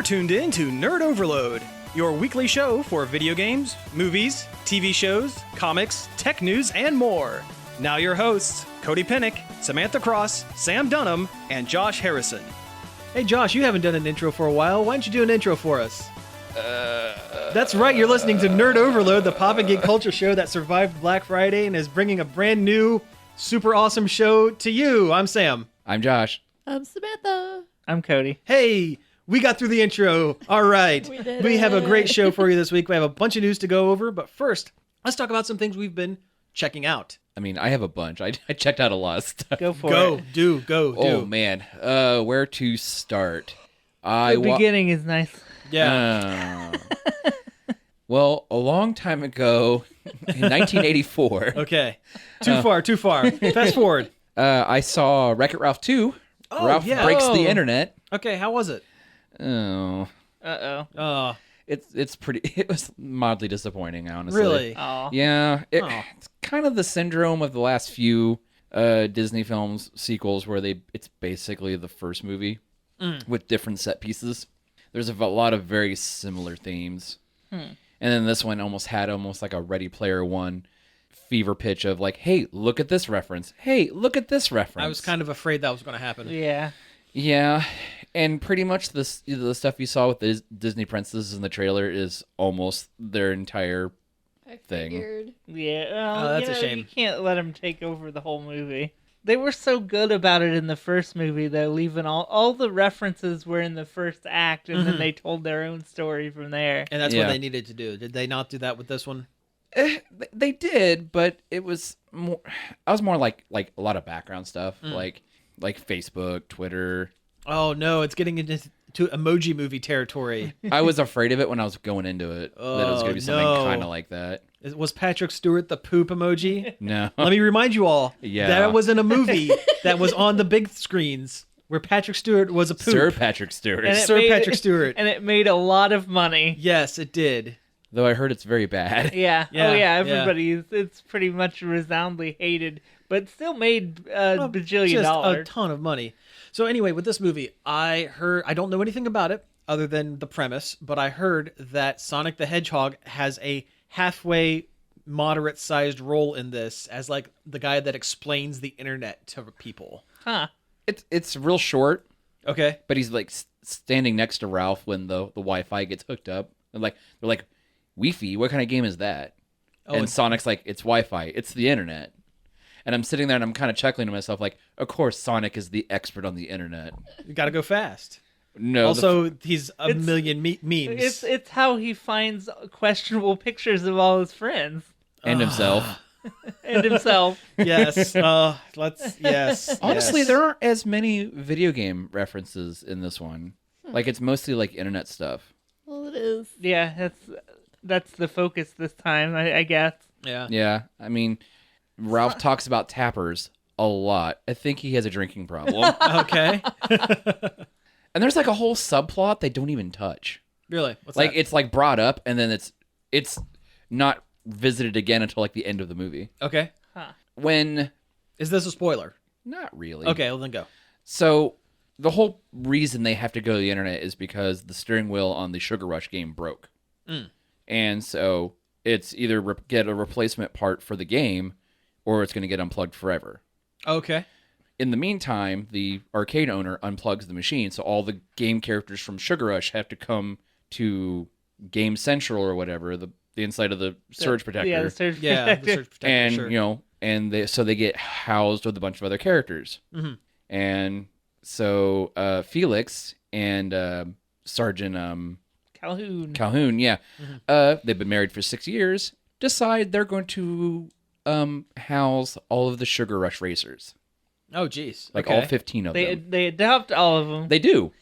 You're tuned in to Nerd Overload, your weekly show for video games, movies, TV shows, comics, tech news, and more. Now your hosts, Cody Pennick, Samantha Cross, Sam Dunham, and Josh Harrison. Hey Josh, you haven't done an intro for a while. Why don't you do an intro for us? That's right, you're listening to Nerd Overload, the pop and geek culture show that survived Black Friday and is bringing a brand new, super awesome show to you. I'm Sam. I'm Josh. I'm Samantha. I'm Cody. Hey, we got through the intro. All right. We have a great show for you this week. We have a bunch of news to go over, but first, let's talk about some things we've been checking out. I mean, I have a bunch. I checked out a lot of stuff. Go for Go, it. do. Oh, man. Where to start? The beginning is nice. Yeah. Well, a long time ago, in 1984, Okay. Too far. Fast forward. I saw Wreck-It Ralph 2. Oh, Ralph yeah. Breaks Oh. the Internet. Okay, how was it? Oh, Uh-oh. it's pretty. It was mildly disappointing, honestly. Really? Oh. Yeah, Oh. it's kind of the syndrome of the last few Disney films sequels where it's basically the first movie with different set pieces. There's a lot of very similar themes, and then this one almost had like a Ready Player One fever pitch of like, hey, look at this reference. Hey, look at this reference. I was kind of afraid that was going to happen. Yeah, and pretty much the stuff you saw with the Disney princesses in the trailer is almost their entire I thing. figured. Yeah. Oh, that's a shame. You can't let them take over the whole movie. They were so good about it in the first movie, though, leaving all the references were in the first act, and then they told their own story from there. And that's Yeah. what they needed to do. Did they not do that with this one? They did, but it was more. I was more like a lot of background stuff, like Facebook, Twitter. Oh, no, it's getting into emoji movie territory. I was afraid of it when I was going into it that it was going to be something no. kind of like that. Was Patrick Stewart the poop emoji? No, Let me remind you all, Yeah. that was in a movie that was on the big screens where Patrick Stewart was a poop. Sir Patrick Stewart. And it Sir made Patrick it- Stewart. And it made a lot of money. Yes, it did. Though I heard it's very bad. Yeah. Yeah, Oh, yeah. yeah. Everybody, it's pretty much resoundingly hated, but still made a bajillion Just a dollars. ton of money. So anyway, with this movie, I don't know anything about it other than the premise, but I heard that Sonic the Hedgehog has a halfway moderate-sized role in this as like the guy that explains the internet to people. Huh. It's real short, Okay. but he's like standing next to Ralph when the Wi-Fi gets hooked up, and they're like, Wi-Fi? What kind of game is that? Oh, And it's- Sonic's like, it's Wi-Fi. It's the internet. And I'm sitting there and I'm kind of chuckling to myself, like, of course Sonic is the expert on the internet. You got to go fast. No, Also, he's a It's- million memes. It's how he finds questionable pictures of all his friends and himself. and himself. Yes. Yes. Honestly, yes. there aren't as many video game references in this one. Like, it's mostly like internet stuff. Well, it is. Yeah, that's the focus this time, I guess. Yeah. Yeah, I mean, Ralph talks about tappers a lot. I think he has a drinking problem. Okay. And there's like a whole subplot they don't even touch. Really? What's Like that? it's like brought up and then it's not visited again until like the end of the movie. Okay. When Is this a spoiler? not really. Okay, well then go. So the whole reason they have to go to the internet is because the steering wheel on the Sugar Rush game broke. And so it's either get a replacement part for the game or it's going to get unplugged forever. Okay. In the meantime, the arcade owner unplugs the machine, so all the game characters from Sugar Rush have to come to Game Central or whatever, the inside of the surge protector. Yeah, the surge Yeah, protector. the search protector, And sure. you know, so they get housed with a bunch of other characters. And so Felix and Sergeant Calhoun. yeah, they've been married for 6 years. Decide they're going to house all of the Sugar Rush racers, Oh, geez. like okay. all 15 of them. They adopt all of them. They do.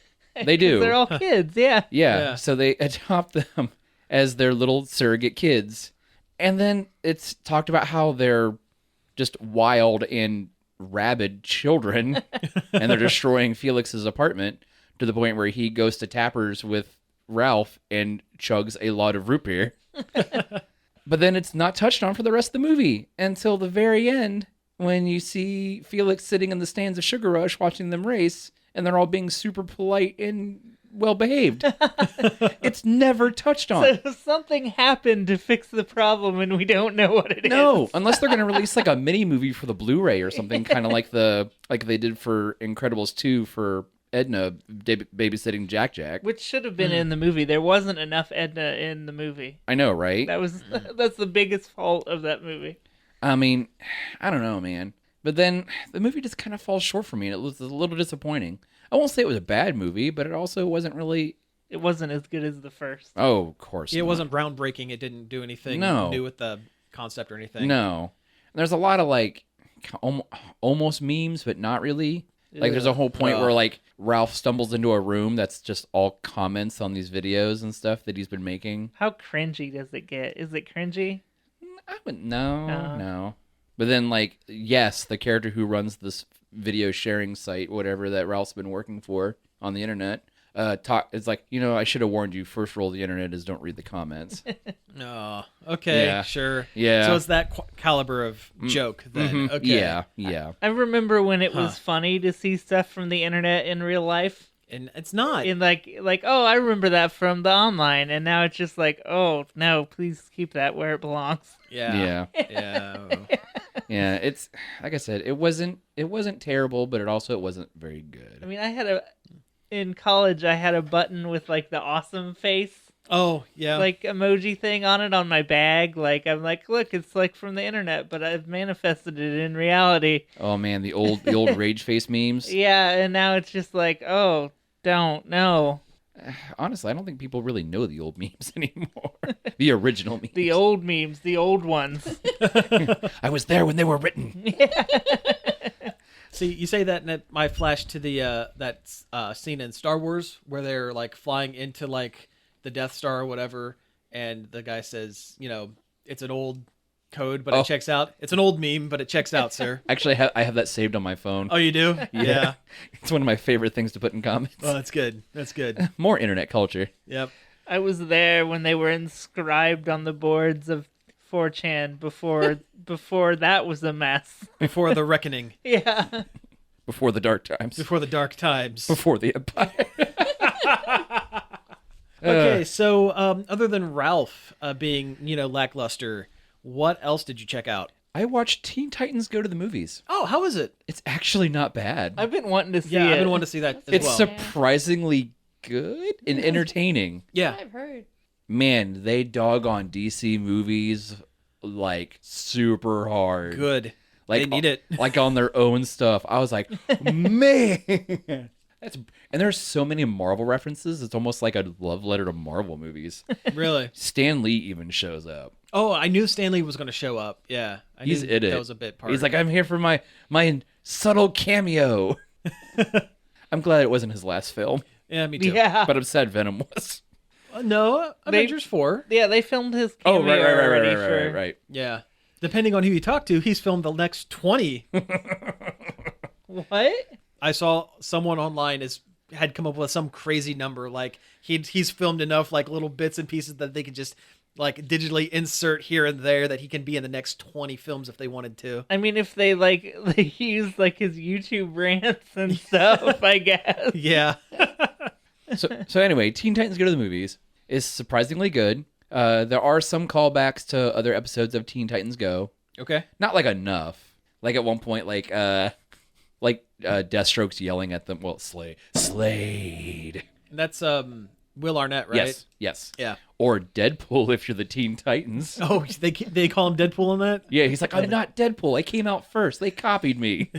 They do. They're all kids, yeah. Yeah, so they adopt them as their little surrogate kids. And then it's talked about how they're just wild and rabid children and they're destroying Felix's apartment to the point where he goes to Tappers with Ralph and chugs a lot of root beer. But then it's not touched on for the rest of the movie until the very end when you see Felix sitting in the stands of Sugar Rush watching them race and they're all being super polite and well behaved. It's never touched on. So something happened to fix the problem, and we don't know what it is. No, unless they're going to release like a mini movie for the Blu-ray or something, kind of like they did for Incredibles 2 for Edna babysitting Jack Jack. Which should have been in the movie. There wasn't enough Edna in the movie. I know, right? That's the biggest fault of that movie. I mean, I don't know, man. But then the movie just kind of falls short for me, and it was a little disappointing. I won't say it was a bad movie, but it also wasn't really. It wasn't as good as the first. Oh, of course. It not. wasn't groundbreaking. It didn't do anything No. new with the concept or anything. No. And there's a lot of like almost memes, but not really. Like there's a whole point where like Ralph stumbles into a room that's just all comments on these videos and stuff that he's been making. How cringy does it get? Is it cringy? I wouldn't. No. But then, like, yes, the character who runs this video sharing site, whatever that Ralph's been working for on the internet, it's like, I should have warned you. First rule of the internet is don't read the comments. Oh, okay, Yeah. sure. Yeah. So it's that caliber of joke then. Mhm. Okay. Yeah. I remember when it was funny to see stuff from the internet in real life. And it's not. In like, oh, I remember that from the online, and now it's just like, oh no, please keep that where it belongs. Yeah. Yeah. Yeah. Yeah. It's like I said, it wasn't terrible, but it wasn't very good. I mean, in college, I had a button with like the awesome face, Oh, yeah. like emoji thing on it on my bag. Like, I'm like, look, it's like from the internet, but I've manifested it in reality. Oh man, the old rage face memes. Yeah, and now it's just like, oh, don't know. Honestly, I don't think people really know the old memes anymore. The original memes. The old memes, the old ones. I was there when they were written. See, you say that, and it might flash to the scene in Star Wars where they're like flying into like the Death Star or whatever, and the guy says, it's an old code, but Oh. it checks out. It's an old meme, but it checks out, sir. Actually, I have that saved on my phone. Oh, you do? Yeah. It's one of my favorite things to put in comments. Oh, that's good. That's good. More internet culture. Yep. I was there when they were inscribed on the boards of 4chan before that was a mess. Before the reckoning. Yeah. Before the dark times. Before the dark times. Before the empire. Okay, so other than Ralph being, lackluster, what else did you check out? I watched Teen Titans Go to the movies. Oh, how is it? It's actually not bad. I've been wanting to see Yeah, it. I've been wanting to see that as It's well. surprisingly good and entertaining. Yeah. I've heard. Man, they dog on DC movies like super hard. Good. Like They need it. like on their own stuff. I was like, man, and there's so many Marvel references. It's almost like a love letter to Marvel movies. Really? Stan Lee even shows up. Oh, I knew Stanley was going to show up. Yeah. I He's knew in it. That was a bit part. He's like, I'm here for my subtle cameo. I'm glad it wasn't his last film, yeah, me too. Yeah. but I'm sad Venom was. No, Avengers 4. Yeah, they filmed his cameo Oh, right, already for... right. Yeah. Depending on who you talk to, he's filmed the next 20. What? I saw someone online had come up with some crazy number. Like he's filmed enough like little bits and pieces that they could just like digitally insert here and there that he can be in the next 20 films if they wanted to. I mean, if they use like his YouTube rants and stuff, I guess. Yeah. So anyway, Teen Titans Go to the Movies is surprisingly good. There are some callbacks to other episodes of Teen Titans Go. Okay. Not like enough. Like at one point, Deathstroke's yelling at them. Well, Slade. That's Will Arnett, right? Yes. Yeah. Or Deadpool if you're the Teen Titans. Oh, they call him Deadpool in that? Yeah, he's like, I'm not Deadpool. I came out first. They copied me.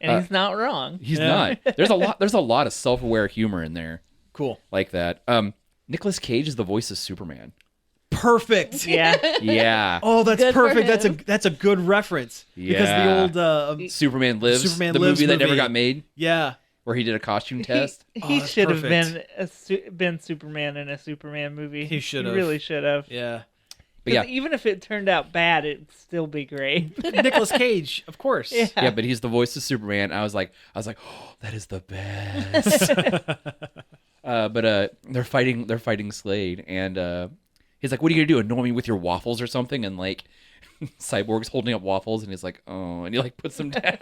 And he's not wrong. He's Yeah. not. There's a lot of self-aware humor in there Cool. like that. Nicolas Cage is the voice of Superman. Perfect. Yeah. Yeah. Oh, that's Good for perfect. him. That's a good reference. Because Yeah. the old Superman Lives, Superman the Lives movie that never movie. got made, yeah. where he did a costume test. He that's should have perfect. been Superman in a Superman movie. He should have. He really should have. Yeah. But yeah, Even if it turned out bad, it'd still be great. Nicolas Cage, of course. Yeah. yeah, but he's the voice of Superman. I was like, oh, that is the best. But they're fighting Slade, and he's like, "What are you gonna do? Annoy me with your waffles or something?" And like, Cyborg's holding up waffles, and he's like, "Oh," and he like puts them down.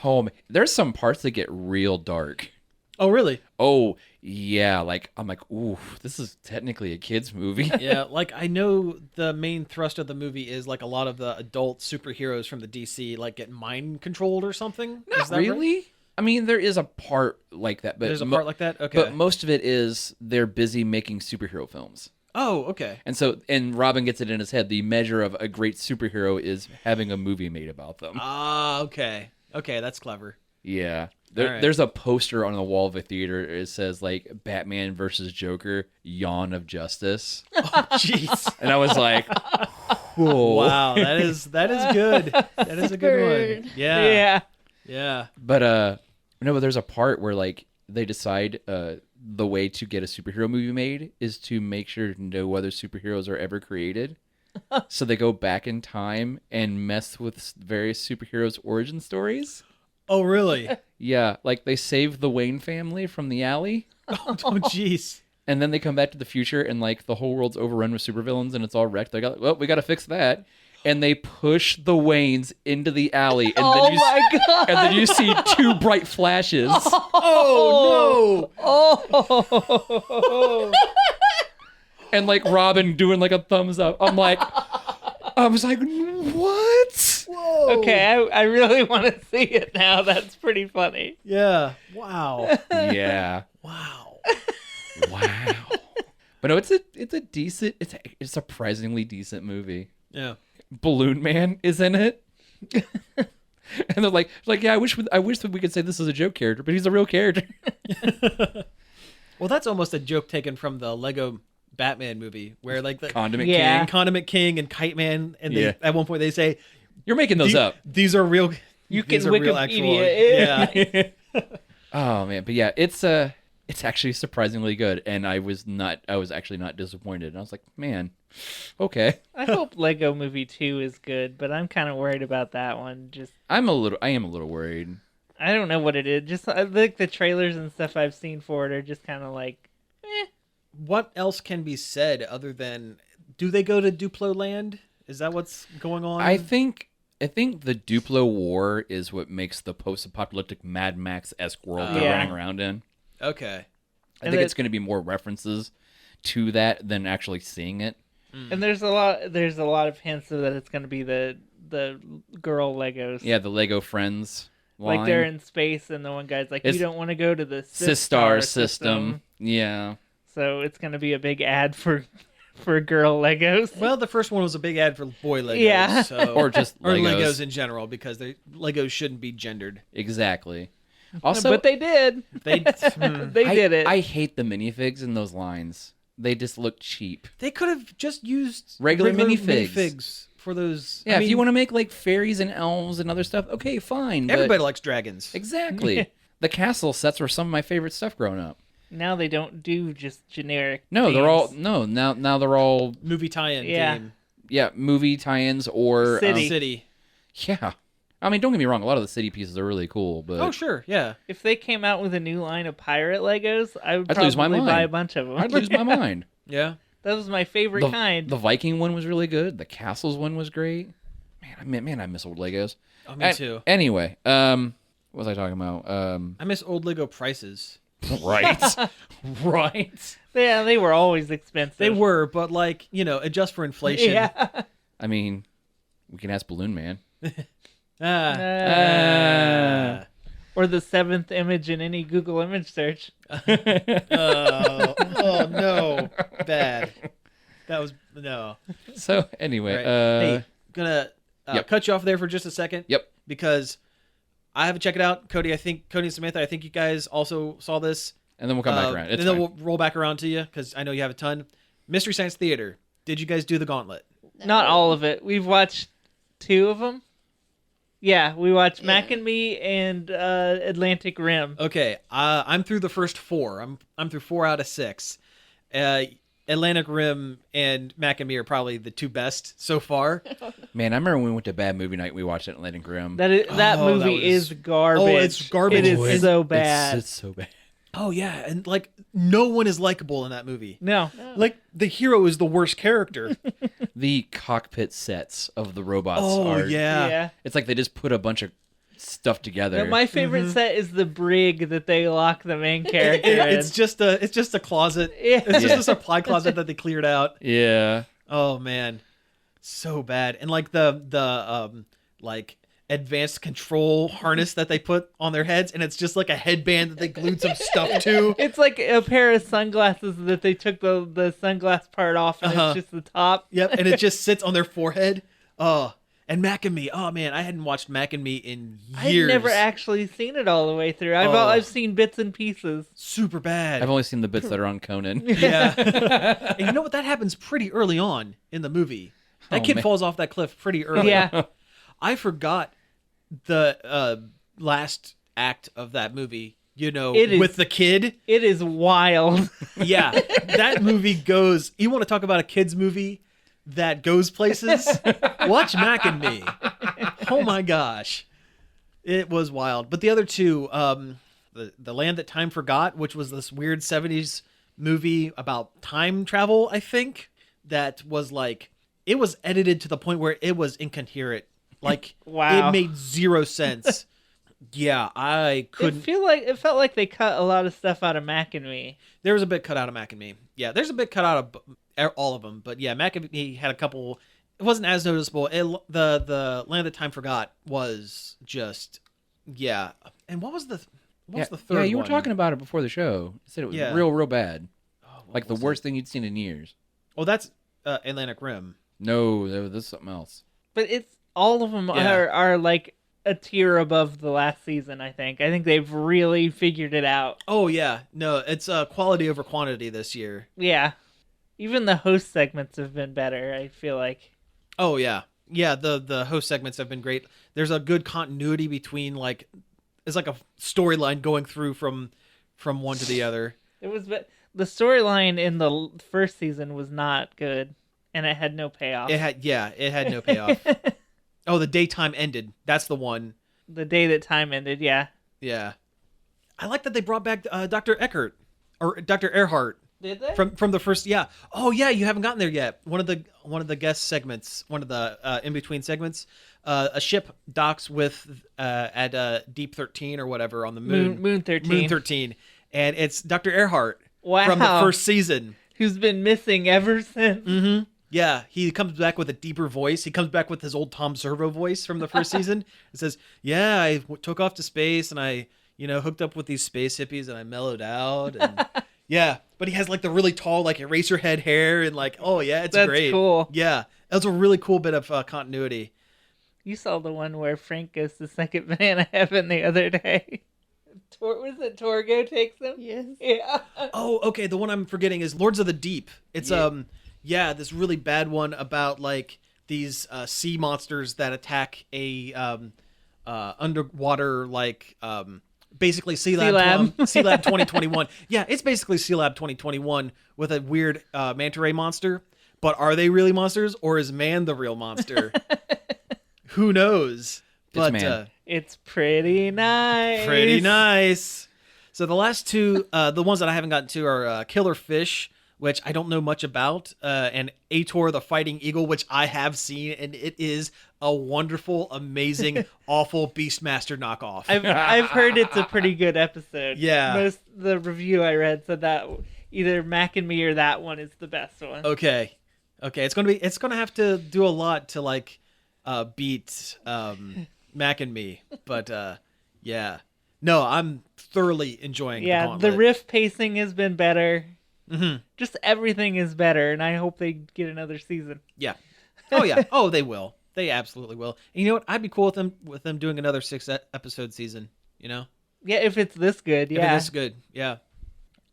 Oh, man. There's some parts that get real dark. Oh, really? Oh, yeah. Like, I'm like, ooh, this is technically a kid's movie. Yeah, like I know the main thrust of the movie is like a lot of the adult superheroes from the DC like get mind controlled or something. Not Is that right? really. I mean, there is a part like that, but There's a part like that? Okay. But most of it is they're busy making superhero films. Oh, okay. And Robin gets it in his head. The measure of a great superhero is having a movie made about them. Ah, okay. Okay, that's clever. Yeah. All right. There's a poster on the wall of a theater. It says like Batman versus Joker, Yawn of Justice. Oh, jeez. And I was like, whoa. Wow, that is good. That is a good one. Yeah. Yeah. Yeah. But no, but there's a part where like they decide the way to get a superhero movie made is to make sure to know whether superheroes are ever created. So they go back in time and mess with various superheroes' origin stories. Oh, really? Yeah, like they save the Wayne family from the alley, Oh, jeez. and then they come back to the future and like the whole world's overrun with supervillains and it's all wrecked. They got, well, we got to fix that. And they push the Waynes into the alley, and Oh my god! and then you see two bright flashes. Oh, Oh. And like Robin doing like a thumbs up. I was like, what? no. Whoa. Okay, I really want to see it now. That's pretty funny. Yeah. Wow. Yeah. Wow. Wow. But no, it's a decent, it's a surprisingly decent movie. Yeah. Balloon Man is in it. And they're like, yeah, I wish that we could say this is a joke character, but he's a real character. Well, that's almost a joke taken from the Lego Batman movie, where like the Condiment Yeah. King. Condiment King and Kite Man, and they, Yeah. at one point they say, You're making those up. These are real. You these can are real Wikipedia it. Yeah. Oh man, but yeah, it's actually surprisingly good, and I was actually not disappointed. And I was like, man, okay. I hope Lego Movie 2 is good, but I'm kind of worried about that one. Just I am a little worried. I don't know what it is. Just I like the trailers and stuff I've seen for it are just kind of like, What else can be said other than, do they go to Duplo Land? Is that what's going on? I think the Duplo War is what makes the post-apocalyptic Mad Max-esque world they're Yeah. running around in. Okay. I And think it- it's going to be more references to that than actually seeing it. and there's a lot of hints that it's going to be the girl Legos. Yeah, the Lego Friends line. Like they're in space, and the one guy's like, It's- "You don't want to go to the Sistar Sistar system. Yeah. So it's going to be a big ad for girl Legos. Well, the first one was a big ad for boy Legos. Yeah. So, Or just or Legos. Legos in general, because Legos shouldn't be gendered. Exactly. Also, but they did. They They did it. I hate the minifigs in those lines. They just look cheap. they could have just used Regular minifigs. minifigs for those. Yeah, I if mean, you want to make like fairies and elves and other stuff, okay, fine. but- everybody likes dragons. Exactly. The castle sets were some of my favorite stuff growing up. Now they don't do just generic. No, they're all themes. now they're all Movie tie-in Yeah. game. movie tie-ins or City. City. yeah. I mean, don't get me wrong. A lot of the city pieces are really cool, but Oh, sure. Yeah. If they came out with a new line of pirate Legos, I would I'd lose my probably buy mind. a bunch of them. I'd lose my mind. Yeah. That was my favorite The, kind. the Viking one was really good. The castles one was great. Man, I miss old Legos. Oh, me too. Anyway, what was I talking about? I miss old Lego prices. Right, right. Yeah, they were always expensive. They were, but like, adjust for inflation. Yeah. I mean, we can ask Balloon Man. Or the seventh image in any Google image search. Oh no, bad. That was no. So anyway, Right. Hey, gonna Yep. cut you off there for just a second. Yep. Because I haven't checked it out. Cody and Samantha, I think you guys also saw this. and then we'll come back around. It's and then fine. we'll roll back around to you because I know you have a ton. Mystery Science Theater. Did you guys do the Gauntlet? Not all of it. We've watched 2 of them. Yeah, we watched Mac and Me and Atlantic Rim. Okay, I'm through the first 4. I'm through 4 out of 6. Atlantic Rim and Mac and Me are probably the 2 best so far. Man, I remember when we went to Bad Movie Night. We watched Atlantic Rim. That Oh, movie that was- is garbage. Oh, it's garbage. It is Oh, it- so bad. It's so bad. Oh yeah, and like no one is likable in that movie. No. Like the hero is the worst character. The cockpit sets of the robots Oh are. yeah. Yeah. It's like they just put a bunch of stuff together. No, my favorite set is the brig that they lock the main character in. It's just a closet. Yeah. It's just Yeah. a supply closet that they cleared out. Yeah. Oh man, so bad. And like the like advanced control harness that they put on their heads, and it's just like a headband that they glued some stuff to. It's like a pair of sunglasses that they took the sunglass part off, and Uh-huh. it's just the top. Yep, and it just sits on their forehead. Oh, and Mac and Me. Oh man, I hadn't watched Mac and Me in years. I've never actually seen it all the way through. Oh. I've seen bits and pieces. Super bad. I've only seen the bits that are on Conan. Yeah. And you know what? That happens pretty early on in the movie. That Oh, kid man. falls off that cliff pretty early. Yeah. I forgot the last act of that movie, you know, It is- with the kid. It is wild. Yeah. That movie goes, you want to talk about a kid's movie that goes places? Watch Mac and Me. Oh my gosh. It was wild. But the other two, the Land That Time Forgot, which was this weird 70s movie about time travel, I think, that was like, it was edited to the point where it was incoherent. Like, Wow. it made zero sense. Yeah, I couldn't. It felt like they cut a lot of stuff out of Mac and Me. There was a bit cut out of Mac and Me. Yeah, there's a bit cut out of all of them. But yeah, Mac and Me had a couple. It wasn't as noticeable. The Land That Time Forgot was just, yeah. And what was the third Yeah, you were one? talking about it before the show. You said it was Yeah. real bad. Oh, what Like the was worst it? thing you'd seen in years. Oh, that's Atlantic Rim. No, this is something else. But it's all of them Yeah. are like a tier above the last season. I think they've really figured it out. Oh yeah, no, it's quality over quantity this year. Yeah, even the host segments have been better. I feel like. Oh yeah, yeah. The host segments have been great. There's a good continuity between like, it's like a storyline going through from one to the other. It was, but the storyline in the first season was not good, and it had no payoff. It had no payoff. Oh, the daytime ended. That's the one. The day that time ended. Yeah. Yeah, I like that they brought back Dr. Eckert or Dr. Earhart Did they? from the first. Yeah. Oh yeah, you haven't gotten there yet. One of the guest segments, one of the in between segments. A ship docks with at Deep 13 or whatever on the moon. Moon 13. Moon 13, and it's Dr. Earhart Wow. from the first season. Who's been missing ever since? Mm-hmm. Yeah, he comes back with a deeper voice. He comes back with his old Tom Servo voice from the first season. It says, "Yeah, I took off to space and I, hooked up with these space hippies and I mellowed out." And yeah, but he has like the really tall, like eraser head hair and like, oh yeah, it's That's great. cool. Yeah, that's a really cool bit of continuity. You saw the one where Frank goes to second banana heaven the other day. Was it Torgo takes him? Yes. Yeah. Oh, okay. The one I'm forgetting is Lords of the Deep. It's this really bad one about like these sea monsters that attack a underwater like basically Sea Lab 2021. Yeah, it's basically Sea Lab 2021 with a weird manta ray monster. But are they really monsters or is man the real monster? Who knows? But man. It's pretty nice. pretty nice. So the last two, the ones that I haven't gotten to are Killer Fish, which I don't know much about, and Ator the Fighting Eagle, which I have seen, and it is a wonderful, amazing, awful Beastmaster knockoff. I've heard it's a pretty good episode. Yeah. The review I read said that either Mac and Me or that one is the best one. Okay, it's gonna have to do a lot to like beat Mac and Me, but yeah, no, I'm thoroughly enjoying. Yeah, the Gauntlet. the riff pacing has been better. Mhm. Just everything is better, and I hope they get another season. Yeah. Oh yeah. Oh, they will. They absolutely will. And you know what? I'd be cool with them doing another 6-episode season. You know, Yeah, if it's this good, if yeah. it is good. Yeah.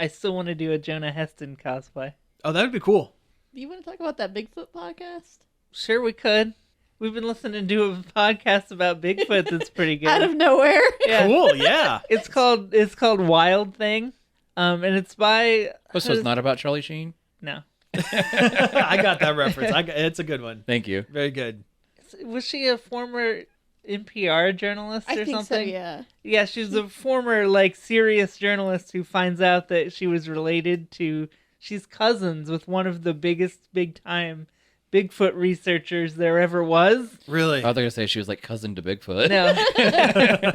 I still want to do a Jonah Heston cosplay. Oh, that would be cool. Do you want to talk about that Bigfoot podcast? Sure, we could. We've been listening to a podcast about Bigfoot that's pretty good. Out of nowhere. Yeah. Cool. Yeah. It's called Wild Thing, and it's by. Oh, so it's not about Charlie Sheen? No. I got that reference. It's a good one. Thank you. Very good. Was she a former NPR journalist or I think something? so, yeah. Yeah, she's a former like serious journalist who finds out that she was related to. She's cousins with one of the biggest big time Bigfoot researchers there ever was. Really? I was gonna say she was like cousin to Bigfoot. No.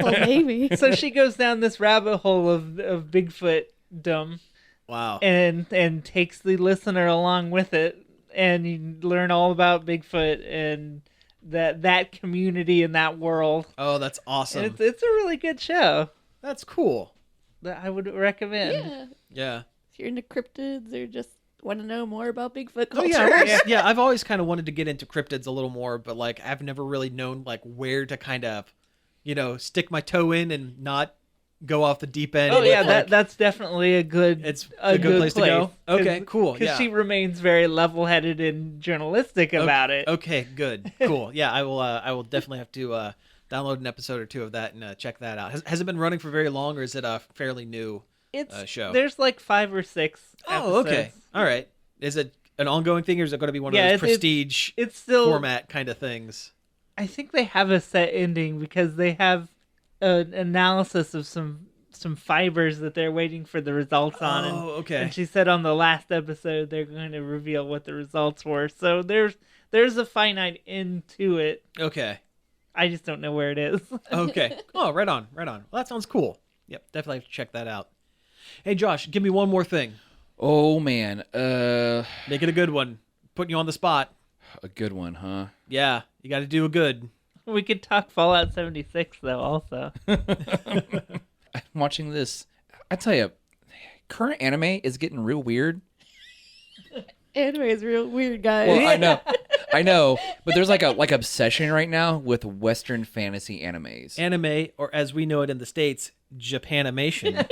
Well, maybe. So she goes down this rabbit hole of Bigfoot dumb Wow. and takes the listener along with it, and you learn all about Bigfoot and that community in that world. Oh, that's awesome. And it's a really good show That's cool. that I would recommend. Yeah. Yeah. If you're into cryptids or just want to know more about Bigfoot Oh culture. yeah, I've always kind of wanted to get into cryptids a little more, but like I've never really known like where to kind of, stick my toe in and not go off the deep end. Oh yeah, with, like, that's definitely a good. it's a good place to go. Okay, cool. Because Yeah. she remains very level-headed and journalistic about it. Okay, good, cool. Yeah, I will. I will definitely have to download an episode or two of that and check that out. Has it been running for very long, or is it a fairly new? It's show. There's like 5 or 6. Oh, okay, episodes. all right. Is it an ongoing thing, or is it going to be one of Yeah, those it's- prestige It's still. format kind of things? I think they have a set ending because they have an analysis of some fibers that they're waiting for the results on. Oh, okay. And she said on the last episode they're going to reveal what the results were. So there's a finite end to it. Okay. I just don't know where it is. Okay. Oh, right on. Right on. Well, that sounds cool. Yep, definitely have to check that out. Hey, Josh, give me one more thing. Oh man, Make it a good one. Putting you on the spot. a good one, huh? Yeah, you got to do a good. We could talk Fallout 76 though also. I'm watching this. I tell you, current anime is getting real weird. Anime is real weird, guys. Well, I know, but there's like obsession right now with Western fantasy animes. Anime, or as we know it in the States, Japanimation.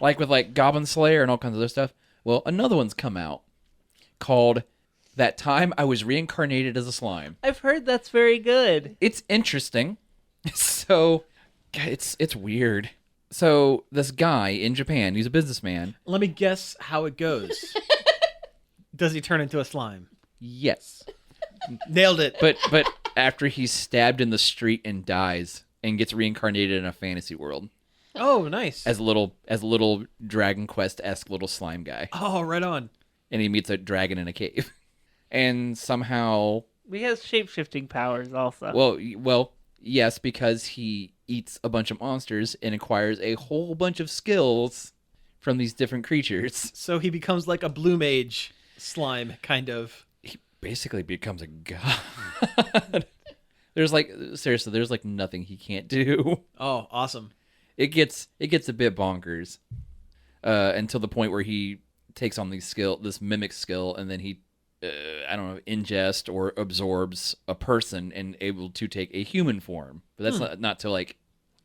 Like with like Goblin Slayer and all kinds of other stuff. Well, another one's come out called That Time I Was Reincarnated as a Slime. I've heard that's very good. It's interesting. So it's weird. So this guy in Japan, he's a businessman. Let me guess how it goes. Does he turn into a slime? Yes. Nailed it. But after he's stabbed in the street and dies and gets reincarnated in a fantasy world Oh, nice. as a little Dragon Quest-esque little slime guy. Oh, right on. And he meets a dragon in a cave. And somehow, He has shape-shifting powers also. well, yes, because he eats a bunch of monsters and acquires a whole bunch of skills from these different creatures. So he becomes like a blue mage slime, kind of. He basically becomes a god. There's like nothing he can't do. Oh, awesome. It gets a bit bonkers until the point where he takes on this mimic skill, and then he I don't know, ingest or absorbs a person and able to take a human form. But that's not till like,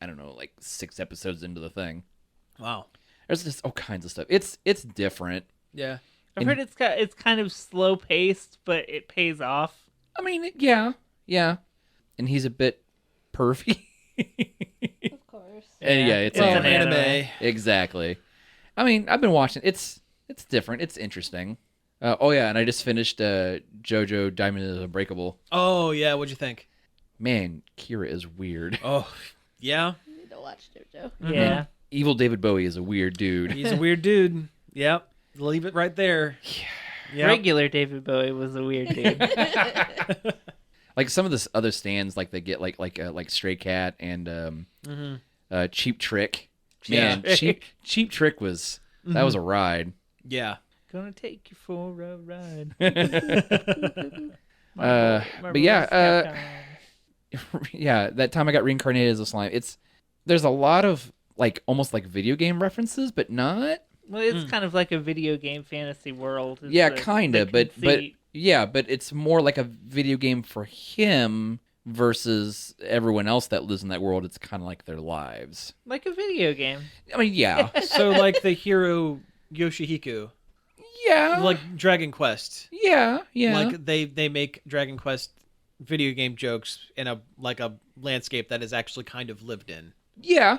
I don't know, like 6 episodes into the thing. Wow. There's just all kinds of stuff. It's different. Yeah. I've heard it's kind of slow paced, but it pays off. I mean, yeah. And he's a bit pervy. Of course. And yeah, it's Well, an anime. Exactly. I mean, I've been watching. It's different. It's interesting. Oh yeah, and I just finished JoJo Diamond is Unbreakable. Oh, yeah. What'd you think? Man, Kira is weird. Oh, yeah. You need to watch JoJo. Yeah. Evil David Bowie is a weird dude. He's a weird dude. Yep. Leave it right there. Yeah. Regular David Bowie was a weird dude. Like some of the other stands, like they get like Stray Cat and Cheap Trick. Man, Yeah. Cheap Trick was that was a ride. Yeah. Gonna take you for a ride. But yeah, yeah, that time I got reincarnated as a slime. There's a lot of like almost like video game references, but not. Well, it's kind of like a video game fantasy world. is Yeah, the- kind of, the but conceit. yeah, but it's more like a video game for him versus everyone else that lives in that world. It's kind of like their lives. Like a video game. I mean, yeah, So, like the hero Yoshihiko, yeah, like Dragon Quest. yeah. Like they make Dragon Quest video game jokes in a landscape that is actually kind of lived in. yeah.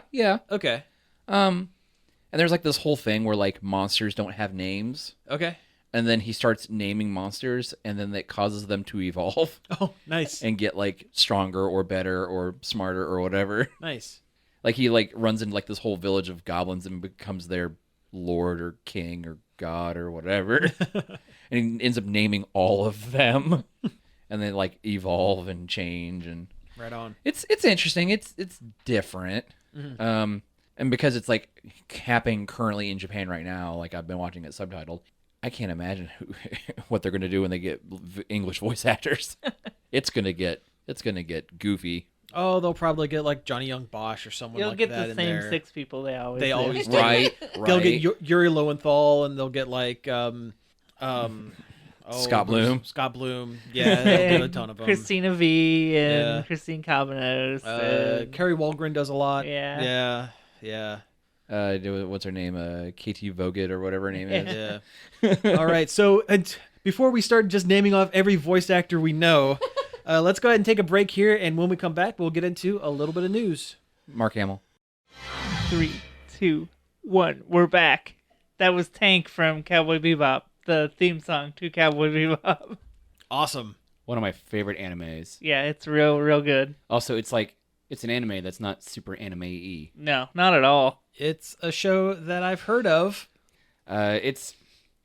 Okay. And there's like this whole thing where like monsters don't have names, Okay. and then he starts naming monsters, and then that causes them to evolve Oh, nice. and get like stronger or better or smarter or whatever. Nice. Like he like runs into like this whole village of goblins and becomes their lord or king or God or whatever. And he ends up naming all of them. And they like evolve and change, and Right on. it's interesting. It's different. And because it's like happening currently in Japan right now, like I've been watching it subtitled, I can't imagine what they're gonna do when they get English voice actors. It's gonna get goofy. Oh, they'll probably get like Johnny Young Bosch or someone You'll like get that the in same there. 6 people they always They do. always do. Right. They'll get Yuri Lowenthal, and they'll get like Scott Bloom. Scott Bloom. Yeah, they'll get a ton of them. Christina V and Yeah. Christine Cabanos. and- Carrie Walgren does a lot. Yeah. Yeah. What's her name? KT Vogt or whatever her name is. Yeah. All right. So, and before we start just naming off every voice actor we know, let's go ahead and take a break here. And when we come back, we'll get into a little bit of news. Mark Hamill. 3, 2, 1. We're back. That was Tank from Cowboy Bebop, the theme song to Cowboy Bebop. Awesome. One of my favorite animes. Yeah, it's real good. Also, it's an anime that's not super anime-y. No, not at all. It's a show that I've heard of.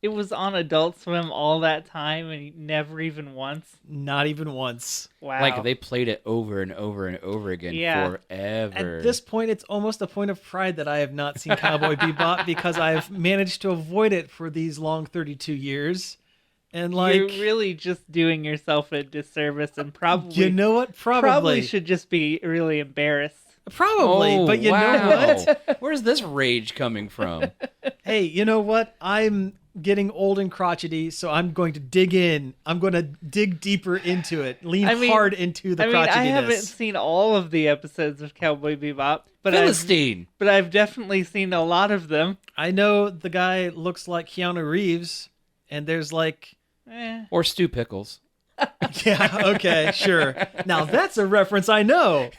It was on Adult Swim all that time and never even once. Not even once. Wow. like they played it over and over and over again Yeah. forever. At this point, it's almost a point of pride that I have not seen Cowboy Bebop because I've managed to avoid it for these long 32 years. And like, You're really just doing yourself a disservice and probably you know what? probably should just be really embarrassed. Probably, Oh, but you know what? Where's this rage coming from? Hey, you know what? I'm getting old and crotchety, so I'm going to dig in. I'm going to dig deeper into it, lean hard into the crotchety-ness. I haven't seen all of the episodes of Cowboy Bebop, but Philistine. I've definitely seen a lot of them. I know the guy looks like Keanu Reeves, and there's like, Or Stu Pickles. yeah, okay, sure. Now that's a reference I know.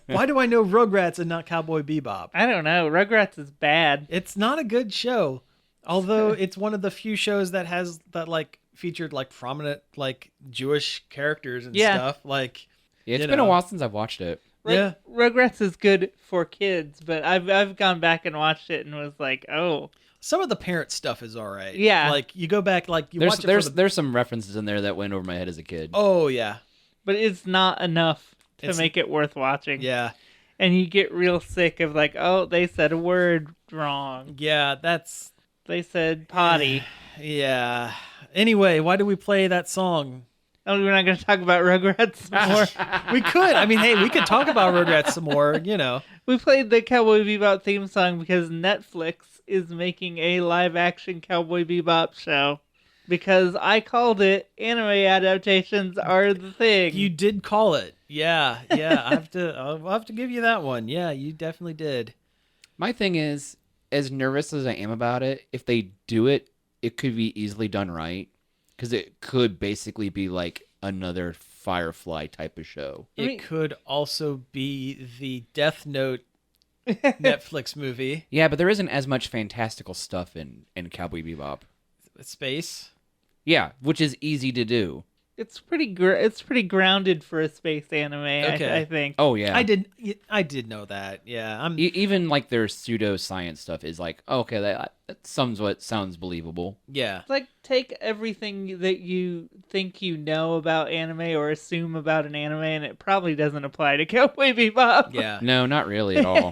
Why do I know Rugrats and not Cowboy Bebop? I don't know. Rugrats is bad. It's not a good show, although it's one of the few shows that has that like featured like prominent like Jewish characters and Yeah. stuff. Like, Yeah, it's you been a know. while since I've watched it. Yeah. Rugrats is good for kids, but I've gone back and watched it and was like, oh, Some of the parent stuff is all right. Yeah. Like you go back, like you There's watch it for the... there's some references in there that went over my head as a kid. Oh yeah, but it's not enough to It's- make it worth watching. yeah, And you get real sick of like, oh, they said a word wrong. yeah. That's They said potty. yeah. Anyway, why do we play that song? Oh, we're not going to talk about Rugrats more. We could. I mean, hey, we could talk about Rugrats some more. You know. We played the Cowboy Bebop theme song because Netflix is making a live-action Cowboy Bebop show. Because I called it, anime adaptations are the thing. You did call it. Yeah, yeah. I'll have to give you that one. Yeah, you definitely did. My thing is, as nervous as I am about it, if they do it, it could be easily done right. Because it could basically be like another Firefly type of show. I mean- It could also be the Death Note Netflix movie. Yeah, but there isn't as much fantastical stuff in Cowboy Bebop. Space. Yeah, which is easy to do. It's pretty grounded for a space anime, Okay. I think. Oh, yeah. I did know that. Yeah, I'm. Even like their pseudoscience stuff is like, okay, that somewhat sounds believable. Yeah, It's like take everything that you think you know about anime or assume about an anime, and it probably doesn't apply to Cowboy Bebop. yeah, No, not really at all.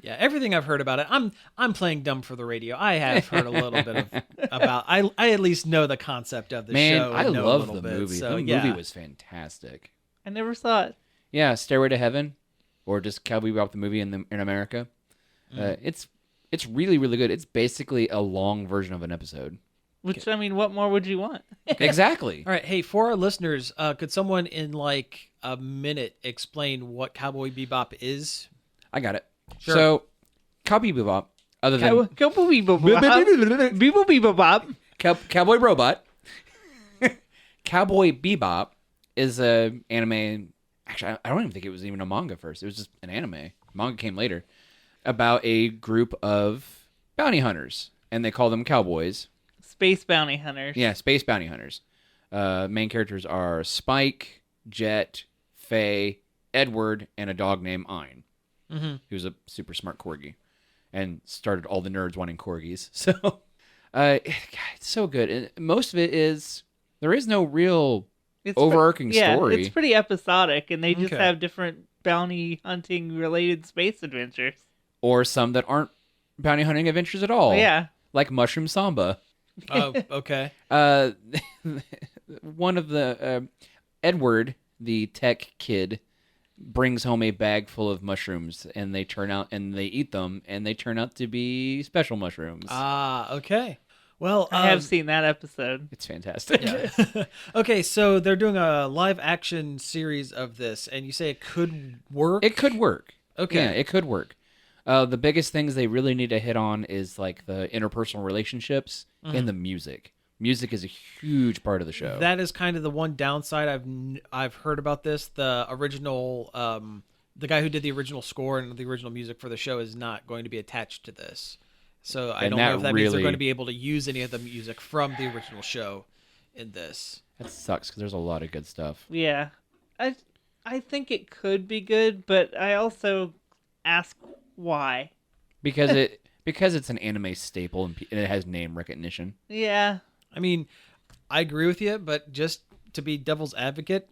yeah. Everything I've heard about it, I'm playing dumb for the radio. I have heard a little bit of about. I at least know the concept of the Man, show. I and know a love little the bit, movie. So, The yeah. movie was fantastic. I never saw it. Yeah, Stairway to Heaven, or just Cowboy Bebop the movie in America. It's really, really good. It's basically a long version of an episode. Which, I mean, what more would you want? Exactly. All right, hey, for our listeners, could someone in like a minute explain what Cowboy Bebop is? I got it. Sure. So, Cowboy Bebop, other than Cowboy Bebop. Bebop. Cowboy Robot, Cowboy Bebop is a anime. Actually, I don't even think it was even a manga first. It was just an anime. Manga came later about a group of bounty hunters, and they call them cowboys. Space bounty hunters. Yeah, space bounty hunters. Main characters are Spike, Jet, Faye, Edward, and a dog named Ein, who's a super smart corgi, and started all the nerds wanting corgis. So, God, it's so good. And most of it is there is no real It's overarching story. It's pretty episodic, and they just Okay. have different bounty hunting related space adventures. or some that aren't bounty hunting adventures at all. Yeah. Like Mushroom Samba. Oh, okay. One of the Edward, the tech kid, brings home a bag full of mushrooms, and they eat them, and they turn out to be special mushrooms. Ah, okay. Well, I have seen that episode. It's fantastic. Yeah. Okay, so they're doing a live action series of this, and you say it could work. It could work. Okay. Yeah, it could work. The biggest things they really need to hit on is like the interpersonal relationships and the music. Music is a huge part of the show. That is kind of the one downside I've heard about this. The original, the guy who did the original score and the original music for the show is not going to be attached to this. So I And don't know if that that means they're really- going to be able to use any of the music from the original show in this. That sucks because there's a lot of good stuff. Yeah. I think it could be good, but I also ask why. Because it's an anime staple and it has name recognition. Yeah. I mean, I agree with you, but just to be devil's advocate,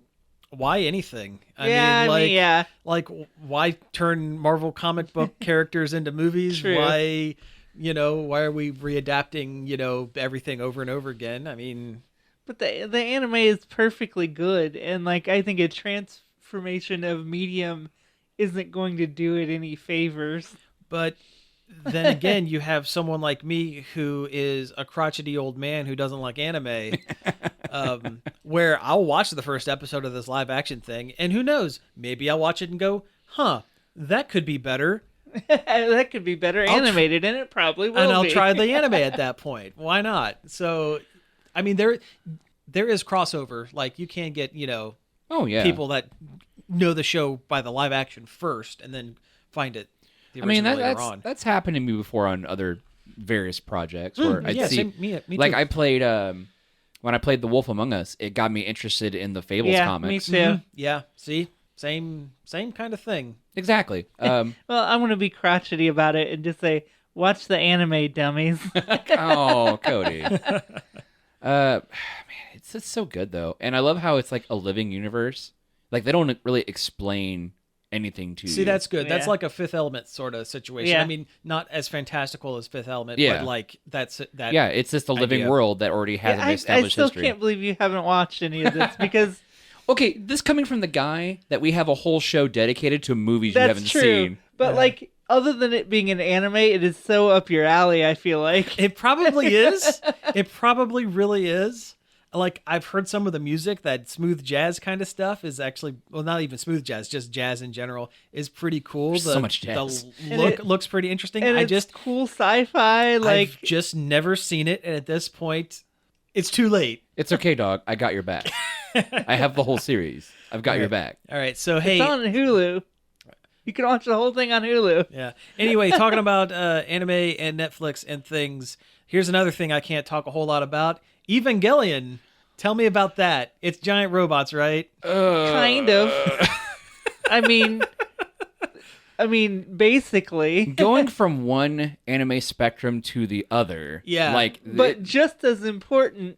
why anything? Yeah. Like, why turn Marvel comic book characters into movies? True. Why, why are we readapting, everything over and over again? I mean, But the anime is perfectly good, and like I think a transformation of medium isn't going to do it any favors. but then again, you have someone like me who is a crotchety old man who doesn't like anime, where I'll watch the first episode of this live action thing, and who knows, maybe I'll watch it and go, huh, that could be better. That could be better animated, and it probably will And I'll be. try the anime at that point. Why not? So, I mean, there is crossover. Like, you can get, Oh yeah. people that know the show by the live action first and then find it the I mean, original later that's on. that's happened to me before on other various projects where I'd yeah, see same, me like too. I played when I played The Wolf Among Us, it got me interested in the Fables Yeah, comics. me too. Yeah, see? Same kind of thing. Exactly. Well, I'm gonna be crotchety about it and just say, watch the anime, dummies. Oh, Cody. Man, it's just so good though, and I love how it's like a living universe. Like they don't really explain anything to you. See, that's good. That's Yeah. like a Fifth Element sort of situation. Yeah. I mean, not as fantastical as Fifth Element, Yeah. but like that. Yeah, it's just a living idea. world that already has an I established still history. can't believe you haven't watched any of this because Okay, this coming from the guy that we have a whole show dedicated to movies you that's haven't true. seen. But like, other than it being an anime, it is so up your alley. I feel like. It probably is. It probably really is. Like, I've heard some of the music, that smooth jazz kind of stuff is actually, well, not even smooth jazz, just jazz in general is pretty cool. There's so much jazz. The And look it- looks pretty interesting. And I it's just, cool sci-fi. Like, I've just never seen it. And at this point, it's too late. It's okay, dog. I got your back. I have the whole series. I've got your back. All right. So, hey. it's on Hulu. You can watch the whole thing on Hulu. Yeah. Anyway, talking about anime and Netflix and things, here's another thing I can't talk a whole lot about. Evangelion. Tell me about that. It's giant robots, right? Kind of. I mean, basically. Going from one anime spectrum to the other. Yeah. Like, But just as important,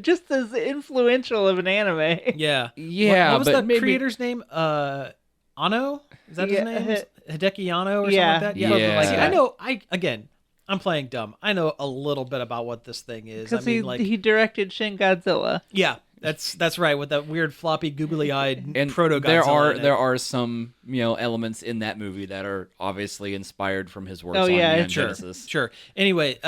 just as influential of an anime. Yeah. Yeah, What was but that maybe- creator's name? Ano? Is that Yeah, his name? Hideki Anno or yeah, something like that? something like See, that. I'm playing dumb. I know a little bit about what this thing is. I Because mean, he directed Shin Godzilla. yeah, that's right, with that weird floppy googly-eyed and proto there are some elements in that movie that are obviously inspired from his works Oh, on yeah, Neon Sure, Genesis. sure. Anyway,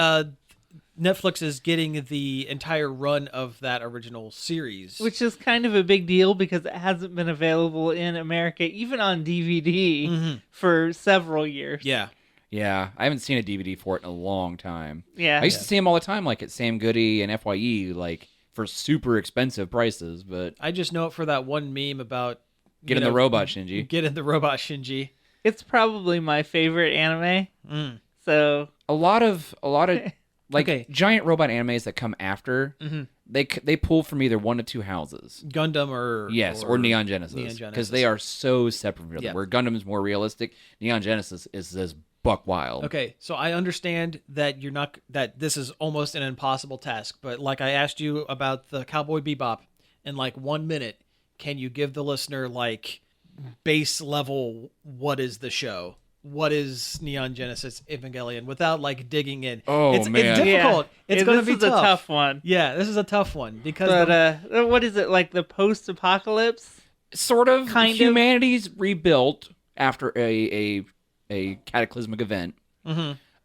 Netflix is getting the entire run of that original series. Which is kind of a big deal because it hasn't been available in America, even on DVD, for several years. yeah. Yeah, I haven't seen a DVD for it in a long time. Yeah. I used to see them all the time, like at Sam Goody and FYE, like for super expensive prices. But I just know it for that one meme about get in the robot, Shinji. Get in the robot, Shinji. It's probably my favorite anime. Mm. So, A lot of like Okay. giant robot animes that come after. They pull from either one of two houses. Gundam or Neon Genesis, Neon because Genesis. they are so separate from each other. Yeah. Where Gundam is more realistic, Neon Genesis is as buck wild. Okay, so I understand that you're not that this is almost an impossible task, but like I asked you about the Cowboy Bebop in like 1 minute, can you give the listener like base level what is the show? What is Neon Genesis Evangelion without like digging in? Oh, it's man. difficult. It's going to be this is tough. a tough one. Yeah, this is a tough one because But what is it, like the post-apocalypse? Sort of. Kind of. Humanity's rebuilt after a cataclysmic event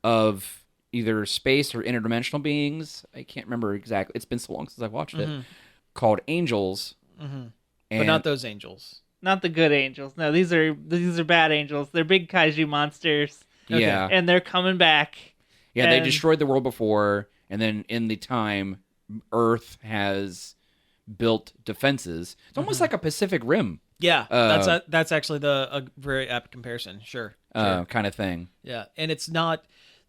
of either space or interdimensional beings. I can't remember exactly. It's been so long since I've watched it. Called Angels. but not those angels. Not the good angels. No, these are bad angels. They're big kaiju monsters, Yeah. and they're coming back. Yeah, they And- destroyed the world before, and then in the time, Earth has built defenses. It's almost like a Pacific Rim Yeah, that's actually a very apt comparison. Sure. kind of thing. Yeah, and it's not